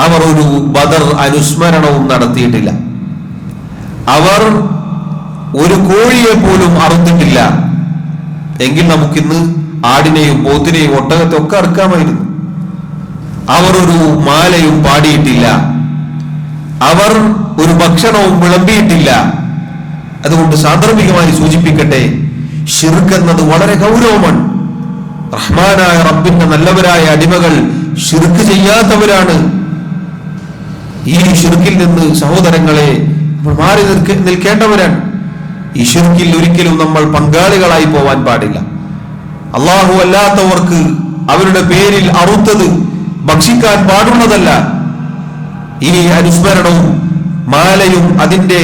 അവർ ഒരു ബദർ അനുസ്മരണവും നടത്തിയിട്ടില്ല. അവർ ഒരു കോഴിയെ പോലും അറുത്തിട്ടില്ല. എങ്കിൽ നമുക്കിന്ന് ആടിനെയും പോത്തിനെയും ഒട്ടകത്തെ ഒക്കെ അറുക്കാമായിരുന്നു. അവർ ഒരു മാലയും പാടിയിട്ടില്ല. അവർ ഒരു ഭക്ഷണവും വിളമ്പിയിട്ടില്ല. അതുകൊണ്ട് സാന്ദർഭികമായി സൂചിപ്പിക്കട്ടെ, ശിർക്ക് എന്നത് വളരെ ഗൗരവമാണ്. റഹ്മാനായ റബ്ബിന്റെ നല്ലവരായ അടിമകൾ ശിർക്ക് ചെയ്യാത്തവരാണ്. ഈ ശിർക്കിൽ നിന്ന് സഹോദരങ്ങളെ നമ്മൾ മാറി നിൽക്കേണ്ടവരാണ്. ഈ ശിർക്കിൽ ഒരിക്കലും നമ്മൾ പങ്കാളികളായി പോവാൻ പാടില്ല. അള്ളാഹു അല്ലാത്തവർക്ക് അവരുടെ പേരിൽ അറുത്തത് ഭക്ഷിക്കാൻ പാടുള്ളതല്ല. ഈ അനുസ്മരണവും മാലയും അതിന്റെ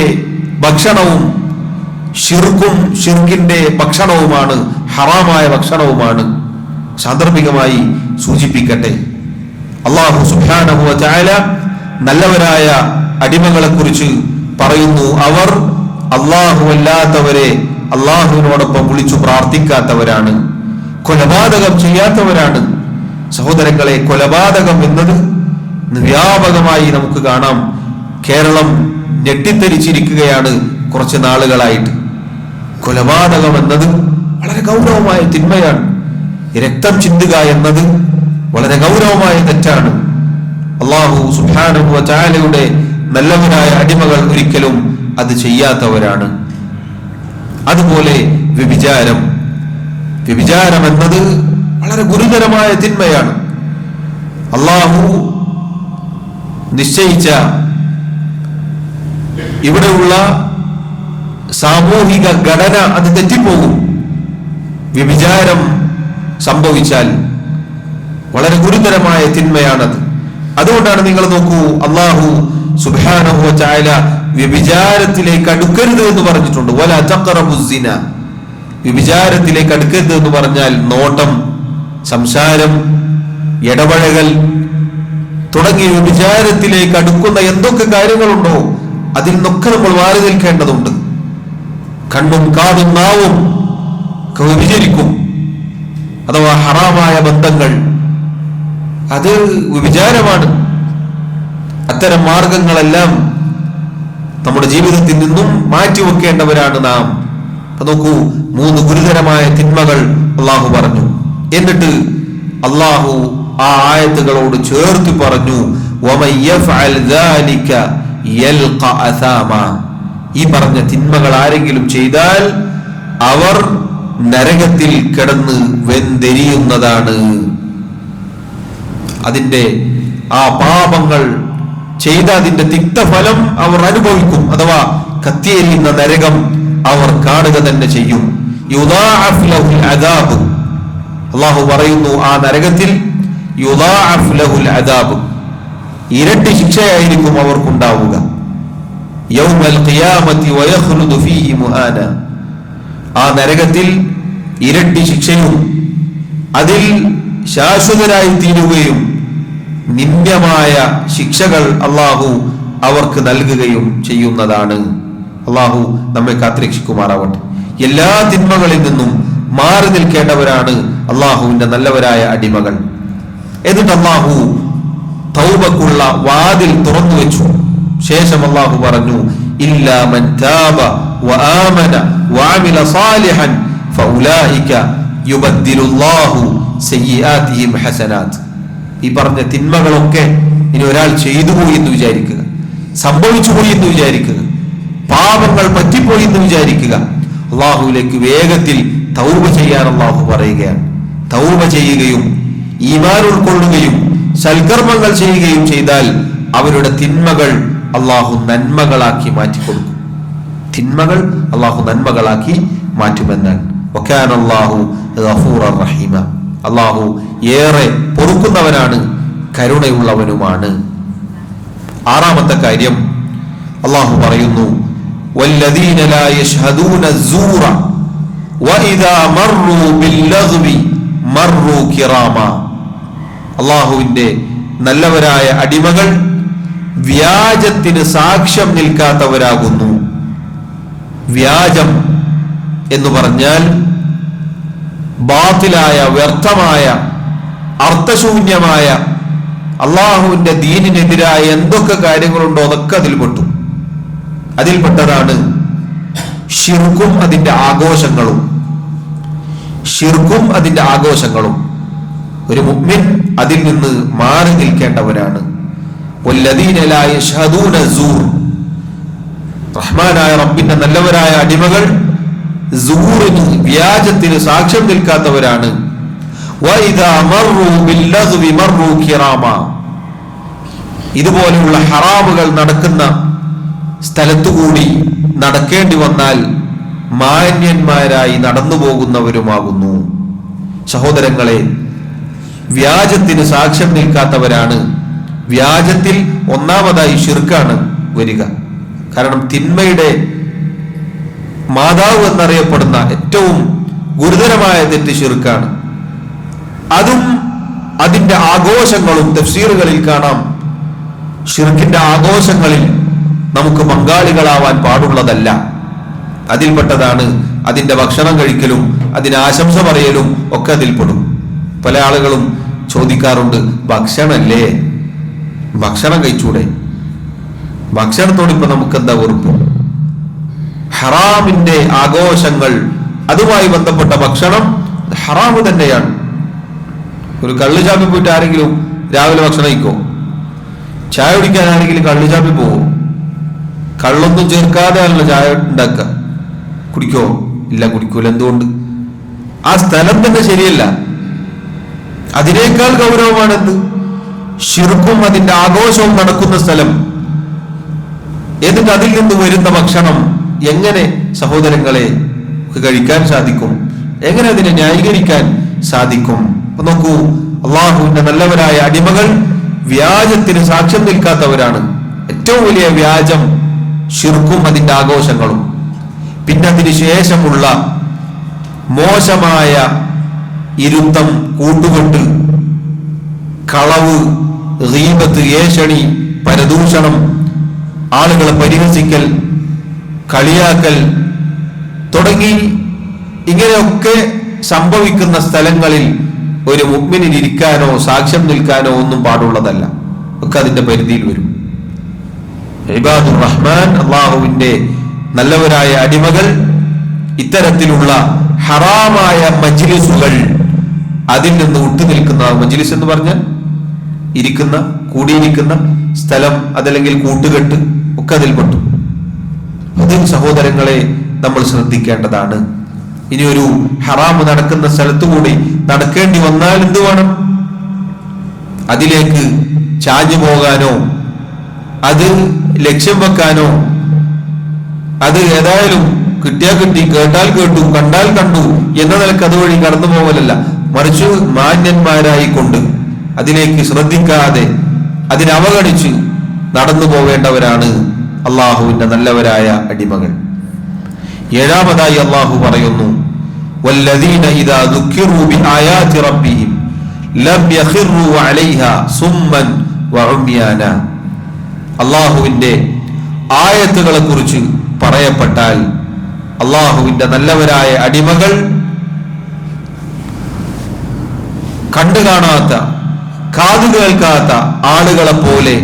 ഭക്ഷണവും ശിർക്കും ശിർക്കിന്റെ ഭക്ഷണവുമാണ്, ഹറാമായ ഭക്ഷണവുമാണ്. സാന്ദർഭികമായി സൂചിപ്പിക്കട്ടെ, അല്ലാഹു സുബ്ഹാനഹു വ തആല നല്ലവരായ അടിമകളെ കുറിച്ച് പറയുന്നു, അവർ അല്ലാഹു അല്ലാത്തവരെ അല്ലാഹുവിനോടൊപ്പം വിളിച്ചു പ്രാർത്ഥിക്കാത്തവരാണ്, കൊലപാതകം ചെയ്യാത്തവരാണ്. സഹോദരങ്ങളെ, കൊലപാതകം എന്നത് വ്യാപകമായി നമുക്ക് കാണാം. കേരളം ഞെട്ടിത്തെരിച്ചിരിക്കുകയാണ് കുറച്ച് നാളുകളായിട്ട്. കൊലപാതകം എന്നത് വളരെ ഗൗരവമായ തിന്മയാണ്. രക്തം ചിന്തുക എന്നത് വളരെ ഗൗരവമായ തെറ്റാണ്. അല്ലാഹു സുബ്ഹാനഹു വ തആലയുടെ നല്ലവരായ അടിമകൾ ഒരിക്കലും അത് ചെയ്യാത്തവരാണ്. അതുപോലെ വ്യഭിചാരം എന്നത് വളരെ ഗുരുതരമായ തിന്മയാണ്. അല്ലാഹു നിശ്ചയിച്ച ഇവിടെയുള്ള സാമൂഹിക ഘടന അത് തെറ്റിപ്പോകും. വ്യഭിചാരം സംഭവിച്ചാൽ വളരെ ഗുരുതരമായ തിന്മയാണത്. അതുകൊണ്ടാണ് നിങ്ങൾ നോക്കൂ, അല്ലാഹു സുബ്ഹാനഹു വ തആല വ്യഭിചാരത്തിലേക്ക് അടുക്കരുത് എന്ന് പറഞ്ഞിട്ടുണ്ട്. വലാ തഖറബുസ് സിന, വ്യഭിചാരത്തിലേക്ക് അടുക്കരുത് എന്ന് പറഞ്ഞാൽ നോട്ടം, സംസാരം, ഇടപഴകൽ തുടങ്ങിയ വ്യഭിചാരത്തിലേക്ക് അടുക്കുന്ന എന്തൊക്കെ കാര്യങ്ങളുണ്ടോ അതിൽ നിന്നൊക്കെ നമ്മൾ മാറി നിൽക്കേണ്ടതുണ്ട്. കണ്ണും കാതും നാവും ഒക്കെ വ്യഭിചരിക്കും, അഥവാ ഹറാമായ ബന്ധങ്ങൾ, അത് വ്യഭിചാരമാണ്. അത്തരം മാർഗങ്ങളെല്ലാം നമ്മുടെ ജീവിതത്തിൽ നിന്നും മാറ്റിവെക്കേണ്ടവരാണ് നാം. നോക്കൂ, 3 ഗുരുതരമായ തിന്മകൾ അള്ളാഹു പറഞ്ഞു. എന്നിട്ട് അള്ളാഹു ആ ആയത്തുകളോട് ചേർത്ത് പറഞ്ഞു, ഈ പറഞ്ഞ തിന്മകൾ ആരെങ്കിലും ചെയ്താൽ അവർ നരകത്തിൽ കിടന്ന് വെന്തെരിയുന്നതാണ്. അതിന്റെ ആ പാപങ്ങൾ ചെയ്ത അതിന്റെ തിക്തഫലം അവർ അനുഭവിക്കും, അഥവാ കത്തിയെരിയുന്ന നരകം അവർ കാണുക തന്നെ ചെയ്യും. അള്ളാഹു പറയുന്നു, ആ നരകത്തിൽ യുദാഅഫ് ലഹുൽ അദാബ്, ഇരട്ടി ശിക്ഷയായിരിക്കും അവർക്കുണ്ടാവുക. യൗമൽ ഖിയാമത്തി വയഖ്ലുദു ഫീഹി മുഹാന, ആ നരകത്തിൽ ഇരട്ടി ശിക്ഷയും അതിൽ ശാശ്വതരായി തീരുകയും നിന്ദ്യമായ ശിക്ഷകൾ അള്ളാഹു അവർക്ക് നൽകുകയും ചെയ്യുന്നതാണ്. അള്ളാഹു നമ്മെ കാത്തുരക്ഷിക്കുമാറാവട്ടെ. എല്ലാ തിന്മകളിൽ നിന്നും മാറി നിൽക്കേണ്ടവരാണ് അള്ളാഹുവിന്റെ നല്ലവരായ അടിമകൾ. എന്നിട്ട് അള്ളാഹു തൗബക്കുള്ള വാതിൽ തുറന്നു വെച്ചു. ശേഷം അള്ളാഹു പറഞ്ഞു, ഇല്ലാ മൻ താബ വആമന വഅമില സാലിഹൻ ഫഉലൈക യുബദ്ദിലുല്ലാഹു സയ്യിആതിഹിം ഹസനാത്ത്. ഈ പറഞ്ഞ തിന്മകളൊക്കെ ഇനി ഒരാൾ ചെയ്തു പോയി എന്ന് വിചാരിക്കുക, സംഭവിച്ചു പോയി എന്ന് വിചാരിക്കുക, പാപങ്ങൾ പറ്റിപ്പോയി എന്ന് വിചാരിക്കുക. അള്ളാഹുവിലേക്ക് വേഗത്തിൽ തൗബ ചെയ്യാൻ അള്ളാഹു പറയുകയാണ്. തൗബ ചെയ്യുകയും ഈമാൻ ഉൾക്കൊള്ളുകയും സൽക്കർമ്മങ്ങൾ ചെയ്യുകയും ചെയ്താൽ അവരുടെ തിന്മകൾ അള്ളാഹു നന്മകളാക്കി മാറ്റിക്കൊടുക്കും. തിന്മകൾ അള്ളാഹു നന്മകളാക്കി മാറ്റുമെന്നാണ്. വകാന അല്ലാഹു ഗഫൂറർ റഹീമ, അള്ളാഹു ഏറെ പൊറുക്കുന്നവനാണ്, കരുണയുള്ളവനുമാണ്. ആറാമത്തെ കാര്യം അള്ളാഹു പറയുന്നു, വല്ലദീന ലാ യശ്ഹദൂന അസ്സൂറ വഇദാ മർറൂ ബില്ലഗ്വി മർറൂ കിറാമ. അള്ളാഹുവിന്റെ നല്ലവരായ അടിമകൾ വ്യാജത്തിന് സാക്ഷ്യം നിൽക്കാത്തവരാകുന്നു. വ്യാജം എന്ന് പറഞ്ഞാൽ ബാത്തിലായ, വ്യർത്ഥമായ, അർത്ഥശൂന്യമായ, അള്ളാഹുവിന്റെ ദീനിനെതിരായ എന്തൊക്കെ കാര്യങ്ങളുണ്ടോ അതൊക്കെ അതിൽപ്പെട്ടു. അതിൽപ്പെട്ടതാണ് ശിർക്കും അതിന്റെ ആഘോഷങ്ങളും. ശിർക്കും അതിന്റെ ആഘോഷങ്ങളും ഒരു മുഅ്മിൻ അതിൽ നിന്ന് മാറി നിൽക്കേണ്ടവരാണ്. വല്ലദീന ലാ യശ്ഹദൂന അസ്സൂർ, റഹ്മാനായ റബ്ബിന്റെ നല്ലവരായ അടിമകൾ സൂറിന്, വ്യാജത്തിന് സാക്ഷ്യം നിൽക്കാത്തവരാണ്. വഇദാ മർറൂ ബില്ലഗ്വി മർറൂ കിറാമ, ഇതുപോലെയുള്ള ഹറാമുകൾ നടക്കുന്ന സ്ഥലത്തുകൂടി നടക്കേണ്ടി വന്നാൽ മാന്യന്മാരായി നടന്നു പോകുന്നവരുമാകുന്നു. സഹോദരങ്ങളെ, വ്യാജത്തിന് സാക്ഷ്യം നിൽക്കാത്തവരാണ്. വ്യാജത്തിൽ ഒന്നാമതായി ശിർക്കാണ് വരിക. കാരണം തിന്മയുടെ മാതാവ് എന്നറിയപ്പെടുന്ന ഏറ്റവും ഗുരുതരമായ തെറ്റ് ശിർക്കാണ്. അതും അതിന്റെ ആഘോഷങ്ങളും തഫ്സീറുകളിൽ കാണാം. ശിർക്കിന്റെ ആഘോഷങ്ങളിൽ നമുക്ക് പങ്കാളികളാവാൻ പാടുള്ളതല്ല. അതിൽപ്പെട്ടതാണ് അതിന്റെ ഭക്ഷണം കഴിക്കലും അതിന് ആശംസ പറയലും ഒക്കെ അതിൽപ്പെടും. പല ആളുകളും ചോദിക്കാറുണ്ട്, ഭക്ഷണല്ലേ, ഭക്ഷണം കഴിച്ചൂടെ? ഭക്ഷണത്തോട് ഇപ്പൊ നമുക്ക് എന്താ വെറുപ്പ്? ഹറാമിന്റെ ആഘോഷങ്ങൾ, അതുമായി ബന്ധപ്പെട്ട ഭക്ഷണം ഹറാമ് തന്നെയാണ്. ഒരു കള്ളുചാപ്പിൽ പോയിട്ട് ആരെങ്കിലും രാവിലെ ഭക്ഷണം കഴിക്കോ? ചായ കുടിക്കാൻ ആരെങ്കിലും കള്ളുചാപ്പിൽ പോകും? കള്ളൊന്നും ചേർക്കാതെ ആണല്ലോ ചായ ഉണ്ടാക്കുക. കുടിക്കോ? ഇല്ല, കുടിക്കൂല. എന്തുകൊണ്ട്? ആ സ്ഥലം തന്നെ ശരിയല്ല. അതിനേക്കാൾ ഗൗരവമാണെന്ത്? ശിർക്കും അതിന്റെ ആഘോഷവും നടക്കുന്ന സ്ഥലം. എന്നിട്ട് അതിൽ നിന്ന് വരുന്ന ഭക്ഷണം എങ്ങനെ സഹോദരങ്ങളെ കഴിക്കാൻ സാധിക്കും? എങ്ങനെ അതിനെ ന്യായീകരിക്കാൻ സാധിക്കും? നോക്കൂ, അള്ളാഹുവിന്റെ നല്ലവരായ അടിമകൾ വ്യാജത്തിന് സാക്ഷ്യം നിൽക്കാത്തവരാണ്. ഏറ്റവും വലിയ വ്യാജം ശിർക്കും അതിന്റെ ആഘോഷങ്ങളും. പിന്നെ അതിന് ശേഷമുള്ള മോശമായ ഇരുത്തം, കൂട്ടുകെട്ട്, കളവ്, ഗീബത്ത്, ഏഷണി, പരദൂഷണം, ആളുകളെ പരിഹസിക്കൽ, കളിയാക്കൽ തുടങ്ങി ഇങ്ങനെയൊക്കെ സംഭവിക്കുന്ന സ്ഥലങ്ങളിൽ ഒരു മുഅ്മിനിന് ഇരിക്കാനോ സാക്ഷ്യം നിൽക്കാനോ ഒന്നും പാടുള്ളതല്ല. ഒക്കെ അതിന്റെ പരിധിയിൽ വരും. ഇബാദുർ റഹ്മാൻ, അള്ളാഹുവിന്റെ നല്ലവരായ അടിമകൾ ഇത്തരത്തിലുള്ള ഹറാമായ മജ്ലിസുകൾ, അതിൽ നിന്ന് വിട്ടുനിൽക്കുന്ന, മജ്ലിസ് എന്ന് പറഞ്ഞാൽ ഇരിക്കുന്ന, കൂടിയിരിക്കുന്ന സ്ഥലം, അതല്ലെങ്കിൽ കൂട്ടുകെട്ട് ഒക്കെ അതിൽപ്പെട്ടു. അതിൽ സഹോദരങ്ങളെ നമ്മൾ ശ്രദ്ധിക്കേണ്ടതാണ്. ഇനി ഒരു ഹറാമ് നടക്കുന്ന സ്ഥലത്തുകൂടി നടക്കേണ്ടി വന്നാൽ എന്ത് വേണം? അതിലേക്ക് ചാഞ്ഞു പോകാനോ അത് ലക്ഷ്യം വെക്കാനോ, അത് ഏതായാലും കിട്ടിയാൽ കിട്ടി, കേട്ടാൽ കേട്ടു, കണ്ടാൽ കണ്ടു എന്ന നിലക്ക് അതുവഴി കടന്നു പോകലല്ല. മറിച്ച് മാന്യന്മാരായിക്കൊണ്ട് അതിലേക്ക് ശ്രദ്ധിക്കാതെ അതിനവഗണിച്ച് നടന്നു പോവേണ്ടവരാണ് അള്ളാഹുവിന്റെ നല്ലവരായ അടിമകൾ. ഏഴാമതായി അള്ളാഹു പറയുന്നു, വല്ലദീന ഇദാ ദുക്കിറൂ ബിആയാതി റബ്ബിഹിം ലം യഖിറൂ അലൈഹാ സുമ്മൻ വഉമ്യാന. അള്ളാഹുവിന്റെ ആയത്തുകളെ കുറിച്ച് പറയപ്പെട്ടാൽ അള്ളാഹുവിന്റെ നല്ലവരായ അടിമകൾ കണ്ടു കാണാത്ത കാതു കേൾക്കാത്ത ആളുകളെ പോലെ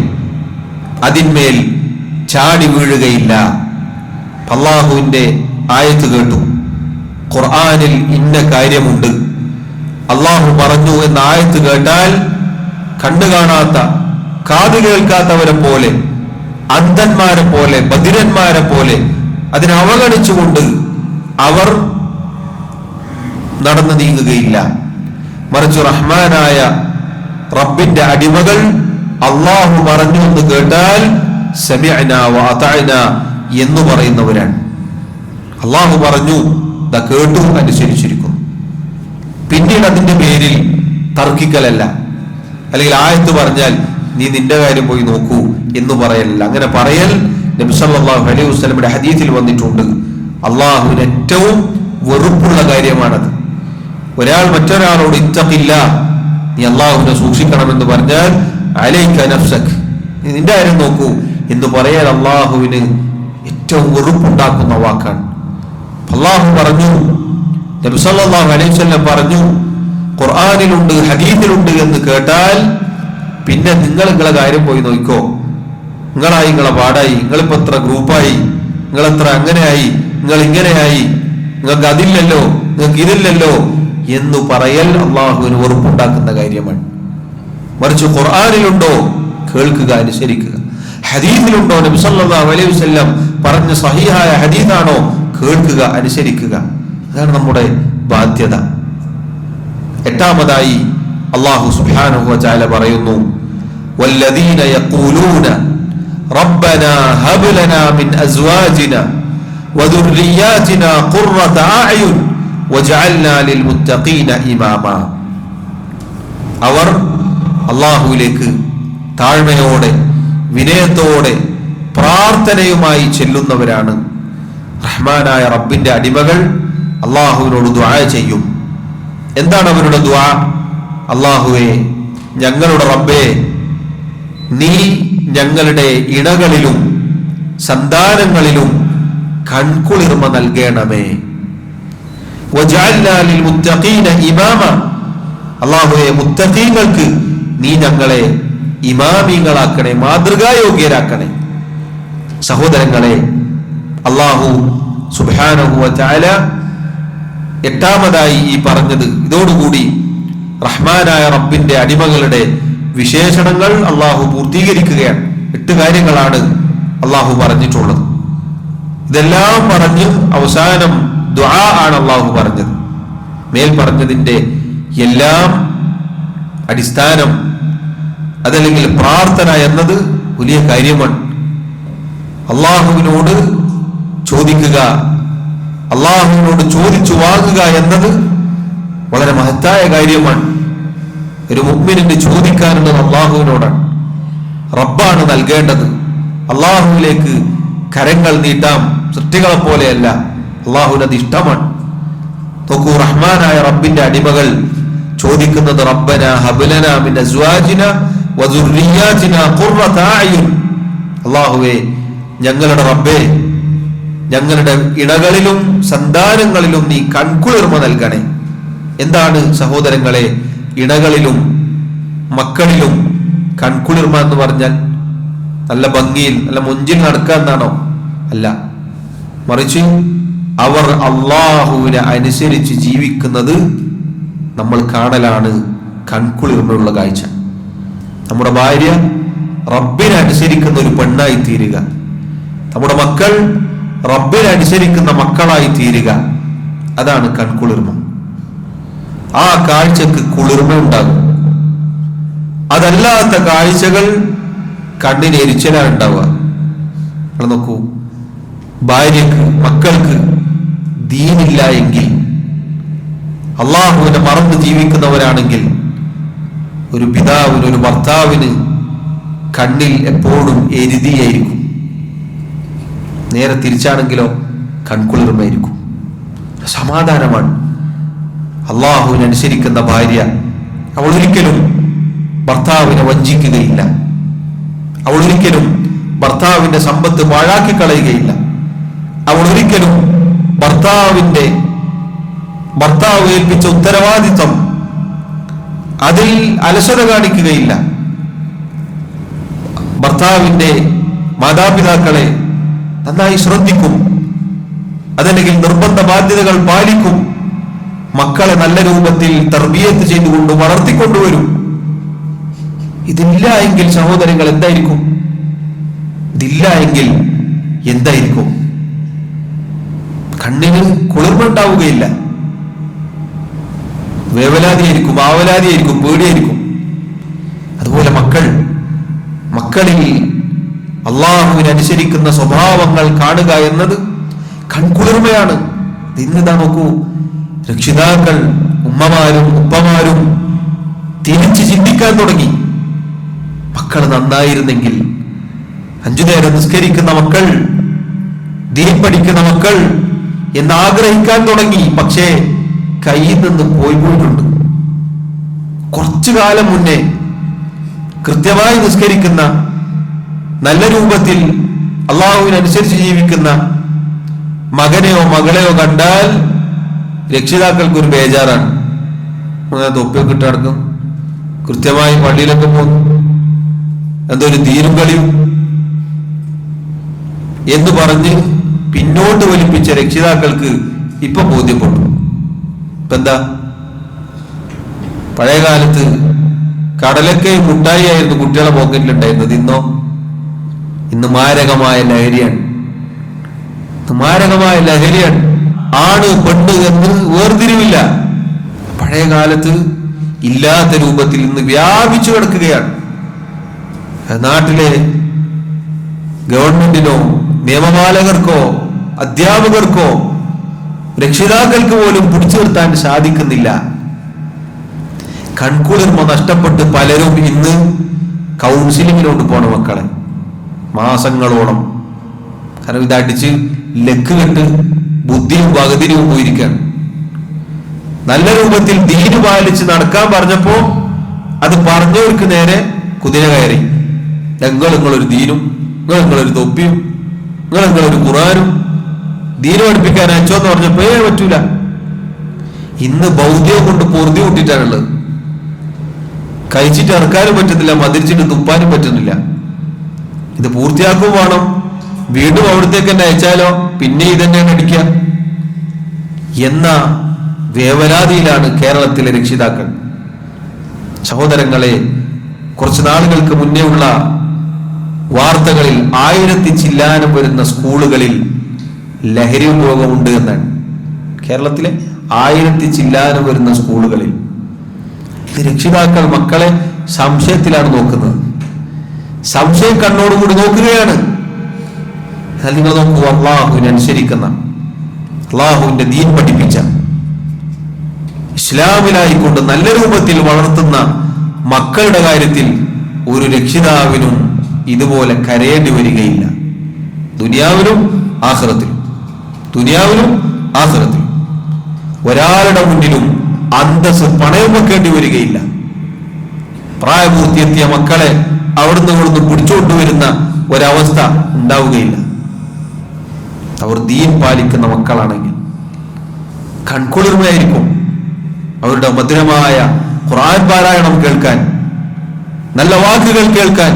അതിന്മേൽ ചാടി വീഴുകയില്ല. അള്ളാഹുവിന്റെ ആയത്ത് കേട്ടു, ഖുർആനിൽ ഇന്ന കാര്യമുണ്ട്, അള്ളാഹു പറഞ്ഞു എന്ന ആയത്ത് കേട്ടാൽ കണ്ടു കാണാത്ത കാതു കേൾക്കാത്തവരെ പോലെ, അന്ധന്മാരെ പോലെ, ബധിരന്മാരെ പോലെ അതിനെ അവഗണിച്ചുകൊണ്ട് അവർ നടന്നു നീങ്ങുകയില്ല. മറിച്ച് റഹ്മാനായ റബ്ബിന്റെ അടിമകൾ അള്ളാഹു പറഞ്ഞു എന്ന് കേട്ടാൽ സമിഅനാ വഅതഅനാ എന്ന് പറയുന്നവരാണ്. അള്ളാഹു പറഞ്ഞു, ദാ കേട്ടു, അനുസരിച്ചിരിക്കുന്നു. പിന്നീട് അതിന്റെ പേരിൽ തർക്കിക്കലല്ല, അല്ലെങ്കിൽ ആയത്ത് പറഞ്ഞാൽ നീ നിന്റെ കാര്യം പോയി നോക്കൂ എന്ന് പറയലല്ല. അങ്ങനെ പറയൽ നബി സല്ലല്ലാഹു അലൈഹി വസല്ലമയുടെ ഹദീസിൽ വന്നിട്ടുണ്ട്. അള്ളാഹുവിന് ഏറ്റവും വെറുപ്പുള്ള കാര്യമാണത്. ഒരാൾ മറ്റൊരാളോട് ഇത്തഖില്ല, നീ അള്ളാഹുവിനെ സൂക്ഷിക്കണമെന്ന് പറഞ്ഞാൽ അലൈക നഫ്സക്, നീ നിന്റെ കാര്യം നോക്കൂ എന്ന് പറയാൻ അള്ളാഹുവിന് ഏറ്റവും വെറുപ്പുണ്ടാക്കുന്ന വാക്കാണ്. അള്ളാഹു പറഞ്ഞു, നബി സല്ലല്ലാഹു അലൈഹി വസല്ലം പറഞ്ഞു, ഖുർആനിലുണ്ട് ഹദീസിലുണ്ട് എന്ന് കേട്ടാൽ പിന്നെ നിങ്ങളെ കാര്യം പോയി നോക്കോ, നിങ്ങളായി, നിങ്ങളെ പാടായി, നിങ്ങളിപ്പോ എത്ര ഗ്രൂപ്പായി, നിങ്ങളെത്ര അങ്ങനെയായി, നിങ്ങൾ ഇങ്ങനെയായി, നിങ്ങൾക്ക് അതില്ലല്ലോ, നിങ്ങൾക്ക് ഇതില്ലല്ലോ എന്ന് പറയൽ അള്ളാഹുവിന് വെറുപ്പുണ്ടാക്കുന്ന കാര്യമാണ്. മറിച്ച് ഖുർആനിലുണ്ടോ കേൾക്കുക, അനുസരിക്കുക. ഹദീസിലുണ്ടോ, നബി സല്ലല്ലാഹു അലൈഹി വസല്ലം പറഞ്ഞ സഹീഹായ ഹദീസാണോ, കേൾക്കുക, അനുസരിക്കുക. അതാണ് നമ്മുടെ ബാധ്യത. എട്ടാമതായി അല്ലാഹു സുബ്ഹാനഹു വ തആല പറയുന്നു, വല്ലദീന യഖൂലൂന റബ്ബനാ ഹബ് ലനാ മിൻ അസ്വാജിനാ വദുർരിയാതിനാ ഖുർറത അഅ്യുൻ വജഅൽനാ ലിൽമുത്തഖീന ഇമാമാ. അവർ അല്ലാഹുവിലേക്ക് താഴ്മയോടെ വിനയത്തോടെ പ്രാർത്ഥനയുമായി ചെല്ലുന്നവരാണ്. റഹ്മാനായ റബ്ബിന്റെ അടിമകൾ അള്ളാഹുവിനോട് ദുആ ചെയ്യും. എന്താണ് അവരുടെ ദുആ? അള്ളാഹുവേ, ഞങ്ങളുടെ റബ്ബേ, നീ ഞങ്ങളുടെ ഇണകളിലും സന്താനങ്ങളിലും കൺകുളിർമ നൽകണമേ. വജഅൽനാ ലിൽമുത്തഖീന ഇമാമ. അള്ളാഹുവേ, മുത്തഖീങ്ങൾക്ക് നീ ഞങ്ങളെ ഇമാമിങ്ങളാക്കണേ, മാതൃകായോഗ്യരാക്കണേ. സഹോദരങ്ങളെ, അള്ളാഹു സുബ്ഹാനഹു വ തആല എട്ടാമതായി ഈ പറഞ്ഞത്, ഇതോടുകൂടി റഹ്മാനായ റബ്ബിന്റെ അടിമകളുടെ വിശേഷണങ്ങൾ അള്ളാഹു പൂർത്തീകരിക്കുകയാണ്. 8 കാര്യങ്ങളാണ് അള്ളാഹു പറഞ്ഞിട്ടുള്ളത്. ഇതെല്ലാം പറഞ്ഞ് അവസാനം ദുആ ആണ് അള്ളാഹു പറഞ്ഞത്. മേൽ പറഞ്ഞതിന്റെ എല്ലാം അടിസ്ഥാനം അതല്ലെങ്കിൽ പ്രാർത്ഥന എന്നത് വലിയ കാര്യമാണ്. അള്ളാഹുവിനോട് ചോദിക്കുക, അള്ളാഹുവിനോട് ചോദിച്ചു വാങ്ങുക എന്നത് വളരെ മഹത്തായ കാര്യമാണ്. ഒരു മുഅ്മിനിന് ചോദിക്കാനുള്ളത് അള്ളാഹുവിനോടാണ്. റബ്ബാണ് നൽകേണ്ടത്. അള്ളാഹുവിലേക്ക് കരങ്ങൾ നീട്ടാം, സൃഷ്ടികളെ പോലെയല്ല. അള്ളാഹുവിനത് ഇഷ്ടമാണ്. നോക്കൂ, റഹ്മാനായ റബ്ബിന്റെ അടിമകൾ ചോദിക്കുന്നത് റബ്ബനാ ഹബ് ലനാ മിൻ അസ്വാജിനാ വദുർരിയാതിനാ ഖുർറത അഅ്യുൻ. അള്ളാഹുവേ, ഞങ്ങളുടെ റബ്ബേ, ഞങ്ങളുടെ ഇണകളിലും സന്താനങ്ങളിലും നീ കൺകുളിർമ നൽകണേ. എന്താണ് സഹോദരങ്ങളെ ഇണകളിലും മക്കളിലും കൺകുളിർമ എന്ന് പറഞ്ഞാൽ? നല്ല ഭംഗിയിൽ നല്ല മുഞ്ചിൽ നടക്കുക എന്നാണോ? അല്ല, മറിച്ച് അവർ അള്ളാഹുവിനെ അനുസരിച്ച് ജീവിക്കുന്നത് നമ്മൾ കാണലാണ് കൺകുളിർമയുള്ള കാഴ്ച. നമ്മുടെ ഭാര്യ റബ്ബിനെ അനുസരിക്കുന്ന ഒരു പെണ്ണായി തീരുക, നമ്മുടെ മക്കൾ റബ്ബിനെ അനുസരിക്കുന്ന മക്കളായി തീരുക, അതാണ് കൺകുളിർമ. ആ കാഴ്ചക്ക് കുളിർമ ഉണ്ടാകും. അതല്ലാത്ത കാഴ്ചകൾ കണ്ണിന് എരിച്ചലാണ് ഉണ്ടാവുക. നോക്കൂ, ഭാര്യക്ക് മക്കൾക്ക് ദീനില്ല എങ്കിൽ, അള്ളാഹുവിനെ മറന്ന് ജീവിക്കുന്നവരാണെങ്കിൽ ഒരു പിതാവിന്, ഒരു ഭർത്താവിന് കണ്ണിൽ എപ്പോഴും എരുതിയായിരിക്കും. നേരെ തിരിച്ചാണെങ്കിലോ കൺകുളിർമയായിരിക്കും, സമാധാനമാണ്. അള്ളാഹുവിനെ അനുസരിക്കുന്ന ഭാര്യ അവൾ ഒരിക്കലും ഭർത്താവിനെ വഞ്ചിക്കുകയില്ല. അവൾ ഒരിക്കലും ഭർത്താവിന്റെ സമ്പത്ത് പാഴാക്കി കളയുകയില്ല. അവൾ ഒരിക്കലും ഭർത്താവ് ഏൽപ്പിച്ച ഉത്തരവാദിത്വം അതിൽ അലസത കാണിക്കുകയില്ല. ഭർത്താവിന്റെ മാതാപിതാക്കളെ നന്നായി ശ്രദ്ധിക്കും, അതല്ലെങ്കിൽ നിർബന്ധ ബാധ്യതകൾ പാലിക്കും. മക്കളെ നല്ല രൂപത്തിൽ തർബിയത്ത് ചെയ്തുകൊണ്ട് വളർത്തിക്കൊണ്ടുവരും. ഇതില്ല എങ്കിൽ സഹോദരങ്ങൾ എന്തായിരിക്കും? ഇതില്ല എങ്കിൽ എന്തായിരിക്കും? കണ്ണിന് കുളിർമ ഉണ്ടാവുകയില്ല, വേവലാതിയായിരിക്കും, ആവലാതിയായിരിക്കും, പേടിയായിരിക്കും. അതുപോലെ മക്കളിൽ അള്ളാഹുവിനെ അനുസരിക്കുന്ന സ്വഭാവങ്ങൾ കാണുക എന്നത് കൺകുളിർമയാണ്. ഇന്നിതാ നോക്കൂ, രക്ഷിതാക്കൾ, ഉമ്മമാരും ഉപ്പമാരും തിരിച്ച് ചിന്തിക്കാൻ തുടങ്ങി. മക്കൾ നന്നായിരുന്നെങ്കിൽ, 5 നേരം നിസ്കരിക്കുന്ന മക്കൾ, ദീൻ പഠിക്കുന്ന മക്കൾ എന്നാഗ്രഹിക്കാൻ തുടങ്ങി. പക്ഷേ കയ്യിൽ നിന്ന് പോയിട്ടുണ്ട്. കുറച്ചു കാലം മുന്നേ കൃത്യമായി നിസ്കരിക്കുന്ന, നല്ല രൂപത്തിൽ അള്ളാഹുവിനനുസരിച്ച് ജീവിക്കുന്ന മകനെയോ മകളെയോ കണ്ടാൽ രക്ഷിതാക്കൾക്കൊരു ബേജാറാണ്. തൊപ്പിയൊക്കെ ഇട്ട് നടക്കും, കൃത്യമായി പള്ളിയിലൊക്കെ പോകും, എന്തോ ഒരു ദീനും കളിയും എന്ന് പറഞ്ഞ് പിന്നോട്ട് വലിപ്പിച്ച രക്ഷിതാക്കൾക്ക് ഇപ്പൊ ബോധ്യപ്പെട്ടു. ഇപ്പൊ എന്താ, പഴയ കാലത്ത് കടലൊക്കെ മുട്ടായി ആയിരുന്നു കുട്ടികളെ പോക്കറ്റിലുണ്ടായിരുന്നത്. ഇന്ന് മാരകമായ ലഹരിയാണ്. ആണ് പെണ്ണ് എന്ന് വേർതിരിവില്ല. പഴയ കാലത്ത് ഇല്ലാത്ത രൂപത്തിൽ ഇന്ന് വ്യാപിച്ചു കിടക്കുകയാണ്. നാട്ടിലെ ഗവൺമെന്റിനോ നിയമപാലകർക്കോ അധ്യാപകർക്കോ രക്ഷിതാക്കൾക്ക് പോലും പിടിച്ചു നിർത്താൻ സാധിക്കുന്നില്ല. കൺകുളിർമ നഷ്ടപ്പെട്ട് പലരും ഇന്ന് കൗൺസിലിങ്ങിലോട്ട് പോണ മക്കളെ മാസങ്ങളോളം. കാരണം ഇതടിച്ച് ലക്ക് കെട്ട് ബുദ്ധിയും വകതിരിവും പോയിരിക്കുകയാണ്. നല്ല രൂപത്തിൽ ദീന് പാലിച്ച് നടക്കാൻ പറഞ്ഞപ്പോ അത് പറഞ്ഞവർക്ക് നേരെ കുതിര കയറി. നിങ്ങളൊരു ദീനും, നിങ്ങളൊരു തൊപ്പിയും, നിങ്ങളൊരു ഖുർആനും ദീന് പഠിപ്പിക്കാൻ അയച്ചോന്ന് പറഞ്ഞപ്പോ പറ്റൂല. ഇന്ന് ബൗദ്ധ്യം കൊണ്ട് പൊറുതി കൂട്ടിട്ടാണുള്ളത്. കഴിച്ചിട്ട് ഇറക്കാനും പറ്റുന്നില്ല, മതിരിച്ചിട്ട് തുപ്പാനും പറ്റുന്നില്ല. ഇത് പൂർത്തിയാക്കും വേണം. വീണ്ടും അവിടത്തേക്ക് തന്നെ അയച്ചാലോ പിന്നെ ഇതന്നെയാണ് അടിക്കുക എന്ന വേവലാതിയിലാണ് കേരളത്തിലെ രക്ഷിതാക്കൾ. സഹോദരങ്ങളെ, കുറച്ച് നാളുകൾക്ക് മുന്നേ ഉള്ള വാർത്തകളിൽ 1000 ചില്ലാനം വരുന്ന സ്കൂളുകളിൽ ലഹരി ഉപയോഗമുണ്ട് എന്നാണ്. കേരളത്തിലെ 1000 ചില്ലാനം വരുന്ന സ്കൂളുകളിൽ ഇത് രക്ഷിതാക്കൾ മക്കളെ സംശയത്തിലാണ് നോക്കുന്നത്. സംശയം കണ്ണോടുകൂടി നോക്കുകയാണ്. എന്നാൽ നിങ്ങൾ നോക്കൂ, അള്ളാഹുവിനെ അനുസരിക്കുന്ന, അള്ളാഹുവിന്റെ ദീൻ പഠിപ്പിച്ച, ഇസ്ലാമിലായിക്കൊണ്ട് നല്ല രൂപത്തിൽ വളർത്തുന്ന മക്കളുടെ കാര്യത്തിൽ ഒരു രക്ഷിതാവിനും ഇതുപോലെ കരയേണ്ടി വരികയില്ല. ദുനിയാവിലും ആഖിറത്തിലും ഒരാളുടെ മുന്നിലും അന്തസ് പണയം വെക്കേണ്ടി വരികയില്ല. പ്രായപൂർത്തിയെത്തിയ മക്കളെ അവിടുന്ന് പിടിച്ചുകൊണ്ടുവരുന്ന ഒരവസ്ഥ ഉണ്ടാവുകയില്ല. അവർ ദീൻ പാലിക്കുന്ന മക്കളാണെങ്കിൽ കൺകുളിർമയായിരിക്കും. അവരുടെ മധുരമായ ഖുർആൻ പാരായണം കേൾക്കാൻ, നല്ല വാക്കുകൾ കേൾക്കാൻ.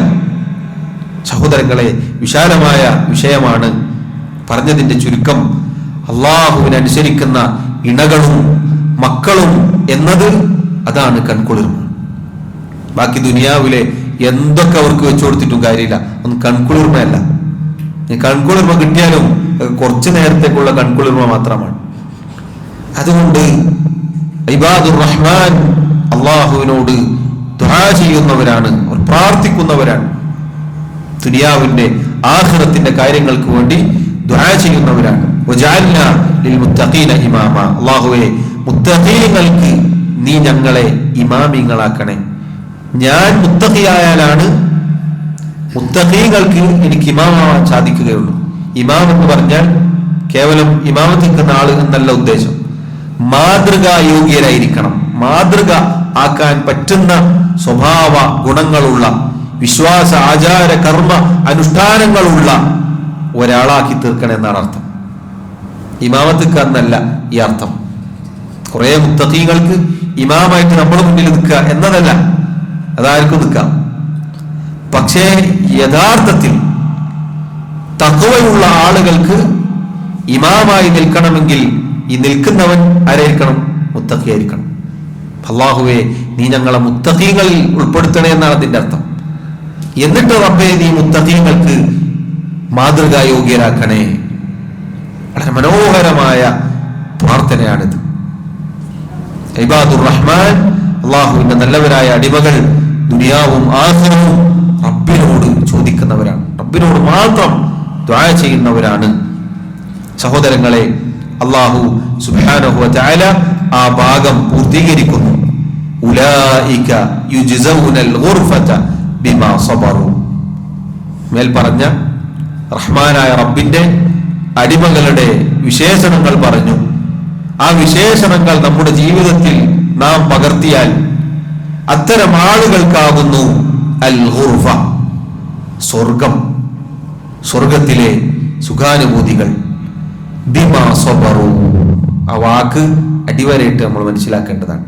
സഹോദരങ്ങളെ, വിശാലമായ വിഷയമാണ്. പറഞ്ഞതിന്റെ ചുരുക്കം, അള്ളാഹുവിനെ അനുസരിക്കുന്ന ഇണകളും മക്കളും എന്നത് അതാണ് കൺകുളിർമ. ബാക്കി ദുനിയാവിലെ എന്തൊക്കെ അവർക്ക് വെച്ചു കൊടുത്തിട്ടും കാര്യമില്ല, ഒന്നും കൺകുളിർമയല്ല. കൺകുളിർമ കിട്ടിയാലും കുറച്ചു നേരത്തേക്കുള്ള കൺകുളിർമ മാത്രമാണ്. അതുകൊണ്ട് ഇബാദുർ റഹ്മാൻ അള്ളാഹുവിനോട് ദുആ ചെയ്യുന്നവരാണ്, അവർ പ്രാർത്ഥിക്കുന്നവരാണ്. ദുനിയാവിന്റെ ആഖിറത്തിന്റെ കാര്യങ്ങൾക്ക് വേണ്ടി ദുആ ചെയ്യുന്നവരാണ്. വജഅൽനാ ലിൽമുത്തഖീന ഇമാമ, അല്ലാഹുവേ മുത്തഖീങ്ങൾക്ക് നീ ഞങ്ങളെ ഇമാമിങ്ങളാക്കണേ, ഞാൻ മുത്തഖിയായാലാണ് മുത്തഖീങ്ങൾക്ക് എനിക്ക് ഇമാമാവാൻ സാധിക്കുകയുള്ളൂ. ഇമാം എന്ന് പറഞ്ഞാൽ കേവലം ഇമാമത്ത് നിൽക്കുന്ന ആള് എന്നല്ല ഉദ്ദേശം. മാതൃകാ യോഗ്യരായിരിക്കണം, മാതൃക ആക്കാൻ പറ്റുന്ന സ്വഭാവ ഗുണങ്ങളുള്ള, വിശ്വാസ ആചാര കർമ്മ അനുഷ്ഠാനങ്ങളുള്ള ഒരാളാക്കി തീർക്കണം എന്നാണ് അർത്ഥം. ഇമാമത്ത് എന്നല്ല ഈ അർത്ഥം. കുറെ മുത്തഖീങ്ങൾക്ക് ഇമാമായിട്ട് നമ്മുടെ മുന്നിൽ നിൽക്കുക എന്നതല്ല, അതാർക്കും നിൽക്കാം. പക്ഷേ യഥാർത്ഥത്തിൽ തഖ്വയുള്ള ആളുകൾക്ക് ഇമാമായി നിൽക്കണമെങ്കിൽ ഈ നിൽക്കുന്നവൻ ആരായിരിക്കണം? മുത്തഖിയായിരിക്കണം. അല്ലാഹുവേ, നീ ഞങ്ങളെ മുത്തഖീങ്ങളിൽ ഉൾപ്പെടുത്തണേ എന്നാണ് അതിന്റെ അർത്ഥം. എന്നിട്ട് റബ്ബേ, നീ മുത്തഖീങ്ങൾക്ക് മാതൃകാ യോഗ്യരാക്കണേ. വളരെ മനോഹരമായ പ്രാർത്ഥനയാണിത്. ഇബാദുർ റഹ്മാൻ, അല്ലാഹുവിന്റെ നല്ലവരായ അടിമകൾ ദുനിയാവും ആഖിറവും റബ്ബിനോട് ചോദിക്കുന്നവരാണ്, റബ്ബിനോട് മാത്രം ദുആ ചെയ്യുന്നവരാണ്. സഹോദരങ്ങളെ, അല്ലാഹു സുബ്ഹാനഹു വ തആല ആ ഭാഗം പൂർത്തീകരിക്കുന്നു. ഉലൈക യുജ്സൗനൽ ഗുർഫത ബിമാ സബറു. മേൽ പറഞ്ഞ റഹ്മാനായ റബ്ബിന്റെ അടിമകളുടെ വിശേഷണങ്ങൾ പറഞ്ഞു. ആ വിശേഷണങ്ങൾ നമ്മുടെ ജീവിതത്തിൽ നാം പകർത്തിയാൽ അത്തരം ആളുകൾക്കാകുന്നു അൽ ഗുർഫ, സ്വർഗം, സ്വർഗത്തിലെ സുഖാനുഭൂതികൾ. ബിമാ സബറു, ആ വാക്ക് അടിവരയിട്ട് നമ്മൾ മനസ്സിലാക്കേണ്ടതാണ്.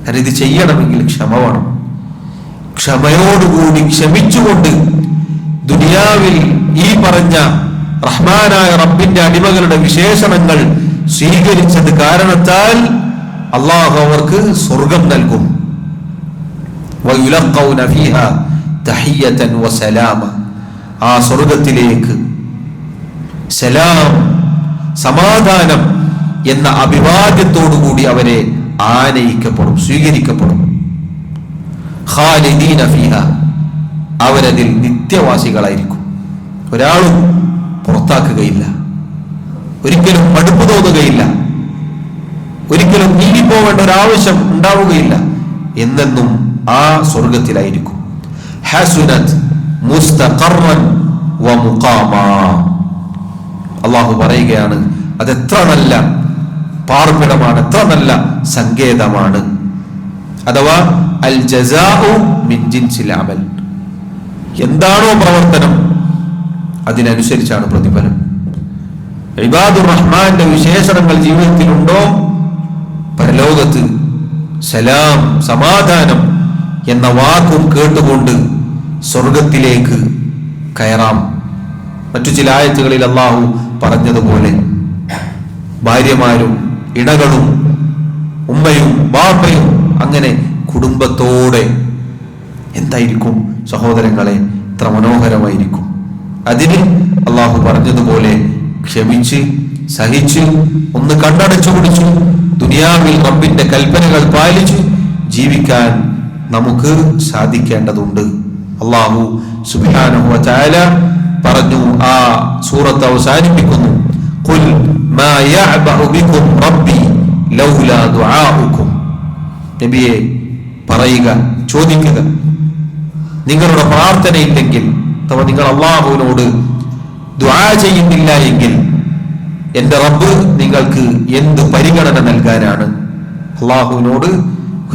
കാരണം ഇത് ചെയ്യണമെങ്കിൽ ക്ഷമ വേണം. ക്ഷമയോടുകൂടി ക്ഷമിച്ചുകൊണ്ട് ദുനിയാവിൽ ഈ പറഞ്ഞ റഹ്മാനായ റബ്ബിന്റെ അടിമകളുടെ വിശേഷണങ്ങൾ സ്വീകരിച്ചത് കാരണത്താൽ അല്ലാഹു അവർക്ക് സ്വർഗം നൽകും. വയുലഖൗന ഫീഹാ തഹിയ്യതൻ വസലാമ, ആ സ്വർഗത്തിലേക്ക് സലാം, സമാധാനം എന്ന അഭിവാദ്യത്തോടുകൂടി അവരെ ആനയിക്കപ്പെടും, സ്വീകരിക്കപ്പെടും. ഖാലിദീന ഫീഹാ, അവരതിൽ നിത്യവാസികളായിരിക്കും. ഒരാളും പുറത്താക്കുകയില്ല, ഒരിക്കലും മടുപ്പ് തോന്നുകയില്ല, ഒരിക്കലും നീങ്ങിപ്പോവേണ്ട ഒരാവശ്യം ഉണ്ടാവുകയില്ല. എന്നെന്നും ആ സ്വർഗത്തിലായിരിക്കും. ഹസുനത് മുസ്തഖറൻ വമുഖാമാ, അല്ലാഹു പറയുകയാണ്, അതെത്ര നല്ല പാർപ്പിടമാണ്, എത്ര നല്ല സങ്കേതമാണ്. അഥവാ അൽ ജസാഉ മിൻ ജിൻസിൽ അമൽ, എന്താണോ പ്രവർത്തനം അതിനനുസരിച്ചാണ് പ്രതിഫലം. ഇബാദുർ റഹ്മാന്റെ വിശേഷണങ്ങൾ ജീവിതത്തിലുണ്ടോ, പരലോകത്ത് സലാം, സമാധാനം എന്ന വാക്കും കേട്ടുകൊണ്ട് സ്വർഗത്തിലേക്ക് കയറാം. മറ്റു ചില ആയത്തുകളിൽ അല്ലാഹു പറഞ്ഞതുപോലെ ഭാര്യമാരും ഇണകളും ഉമ്മയും ബാപ്പയും അങ്ങനെ കുടുംബത്തോടെ എന്തായിരിക്കും സഹോദരങ്ങളെ, എത്ര മനോഹരമായിരിക്കും. അതിന് അല്ലാഹു പറഞ്ഞതുപോലെ ക്ഷമിച്ച് സഹിച്ച് ഒന്ന് കണ്ണടച്ചു പിടിച്ചു ദുനിയാവിൽ റബ്ബിന്റെ കൽപ്പനകൾ പാലിച്ചു ജീവിക്കാൻ നമുക്ക് സാധിക്കേണ്ടതുണ്ട്. അല്ലാഹു സുബ്ഹാനഹു വ തആല പറഞ്ഞു, ആ സൂറത്ത് അവസാനിപ്പിക്കുന്നു, ഖുൽ മാ യഅബഉ ബികും റബ്ബി ലൗലാ ദുആഉകും. നബിയെ പറയുക, ചോദിക്കുക, നിങ്ങളുടെ പ്രാർത്ഥനയില്ലെങ്കിൽ അഥവാ നിങ്ങൾ അല്ലാഹുവിനോട് ദുആ ചെയ്യുന്നില്ല എങ്കിൽ എന്റെ റബ്ബ് നിങ്ങൾക്ക് എന്ത് പരിഗണന നൽകാനാണ്? അല്ലാഹുവിനോട്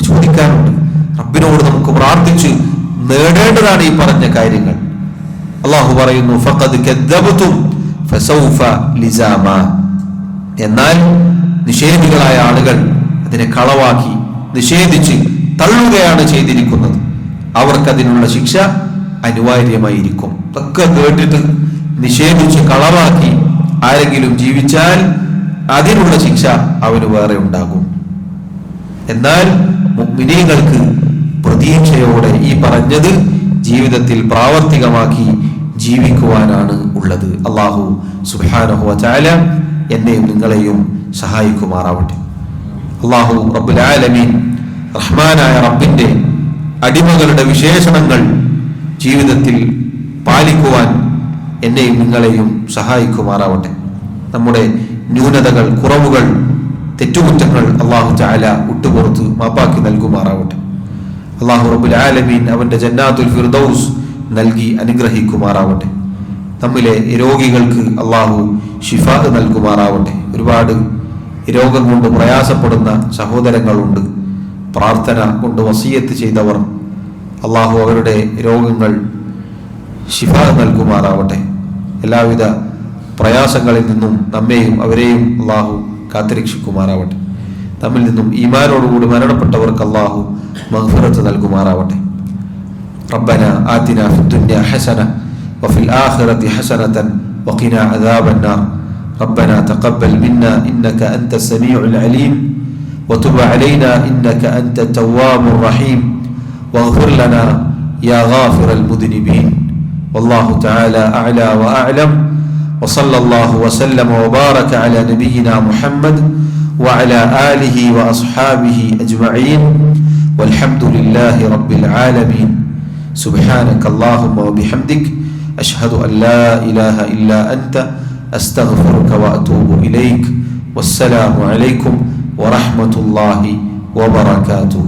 ചോദിക്കാനുണ്ട്, റബ്ബിനോട് നമുക്ക് പ്രാർത്ഥിച്ച് നേടേണ്ടതാണ് ഈ പറഞ്ഞ കാര്യങ്ങൾ. അല്ലാഹു പറയുന്നു, ഫഖദ് കദ്ദബതും ഫസൗഫ ലിസാമ. എന്നാൽ നിഷേധികളായ ആളുകൾ അതിനെ കളവാക്കി നിഷേധിച്ച് തള്ളുകയാണ് ചെയ്തിരിക്കുന്നത്. അവർക്കതിനുള്ള ശിക്ഷ അനിവാര്യമായിരിക്കും. ഇതൊക്കെ കേട്ടിട്ട് നിഷേധിച്ച് കളവാക്കി ആരെങ്കിലും ജീവിച്ചാൽ അതിനുള്ള ശിക്ഷ അവന് വേറെ ഉണ്ടാകും. എന്നാൽ മുഅ്മിനീങ്ങൾക്ക് പ്രതീക്ഷയോടെ ഈ പറഞ്ഞത് ജീവിതത്തിൽ പ്രാവർത്തികമാക്കി ജീവിക്കുവാനാണ് ഉള്ളത്. അല്ലാഹു സുബ്ഹാനഹു വ തആല എന്നെയും നിങ്ങളെയും സഹായിക്കുമാറാവട്ടെ. അല്ലാഹു റബ്ബുൽ ആലമീൻ റഹ്മാനായ റബ്ബിന്റെ അടിമകളുടെ വിശേഷണങ്ങൾ ജീവിതത്തിൽ പാലിക്കുവാൻ എന്നെയും നിങ്ങളെയും സഹായിക്കുമാറാവട്ടെ. നമ്മുടെ ന്യൂനതകൾ, കുറവുകൾ, തെറ്റുകുറ്റങ്ങൾ അല്ലാഹു തആല വിട്ടുപുറത്ത് മാപ്പാക്കി നൽകുമാറാവട്ടെ. അല്ലാഹു റബ്ബുൽ ആലമീൻ അവന്റെ ജന്നാത്തുൽ ഫിർദൗസ് നൽകി അനുഗ്രഹിക്കുമാറാവട്ടെ. നമ്മിലെ രോഗികൾക്ക് അല്ലാഹു ശിഫാ നൽകുമാറാവട്ടെ. ഒരുപാട് രോഗം കൊണ്ട് പ്രയാസപ്പെടുന്ന സഹോദരങ്ങളുണ്ട്. പ്രാർത്ഥന കൊണ്ട് വസിയത്ത് ചെയ്തവർ, അല്ലാഹു അവരുടെ രോഗങ്ങൾ ശിഫാ നൽകുമാറാവട്ടെ. എല്ലാവിധ പ്രയാസങ്ങളിൽ നിന്നും നമ്മെയും അവരെയും അല്ലാഹു കാത്തുരക്ഷിക്കുമാറാവട്ടെ. നമ്മിൽ നിന്നും ഈമാനോടുകൂടി മരണപ്പെട്ടവർക്ക് അല്ലാഹു മഗ്ഫിറത്ത് നൽകുമാറാവട്ടെ. റബ്ബനാ ആതിനാ ഫിദ്ദുനിയ ഹസന വഫിൽ ആഖിറതി ഹസനതൻ വഖിനാ അദാബന്നാർ. റബ്ബനാ തഖബ്ബൽ മിന്നാ ഇന്നക അൻത സമീഉൽ അലീം വതുബ് അലൈനാ ഇന്നക അൻത തവ്വാബുർ റഹീം വഗ്ഫിർ ലനാ യാ ഗാഫിറൽ മുദ്നിബീൻ. വല്ലാഹു തആല അഅ്ലാ വഅഅലം. വസല്ലല്ലാഹു വസല്ലമ വബാറക അലാ നബിയിനാ മുഹമ്മദ് وعلى آله وأصحابه أجمعين والحمد لله رب العالمين. سبحانك اللهم وبحمدك أشهد أن لا إله إلا أنت أستغفرك وأتوب إليك. والسلام عليكم ورحمة الله وبركاته.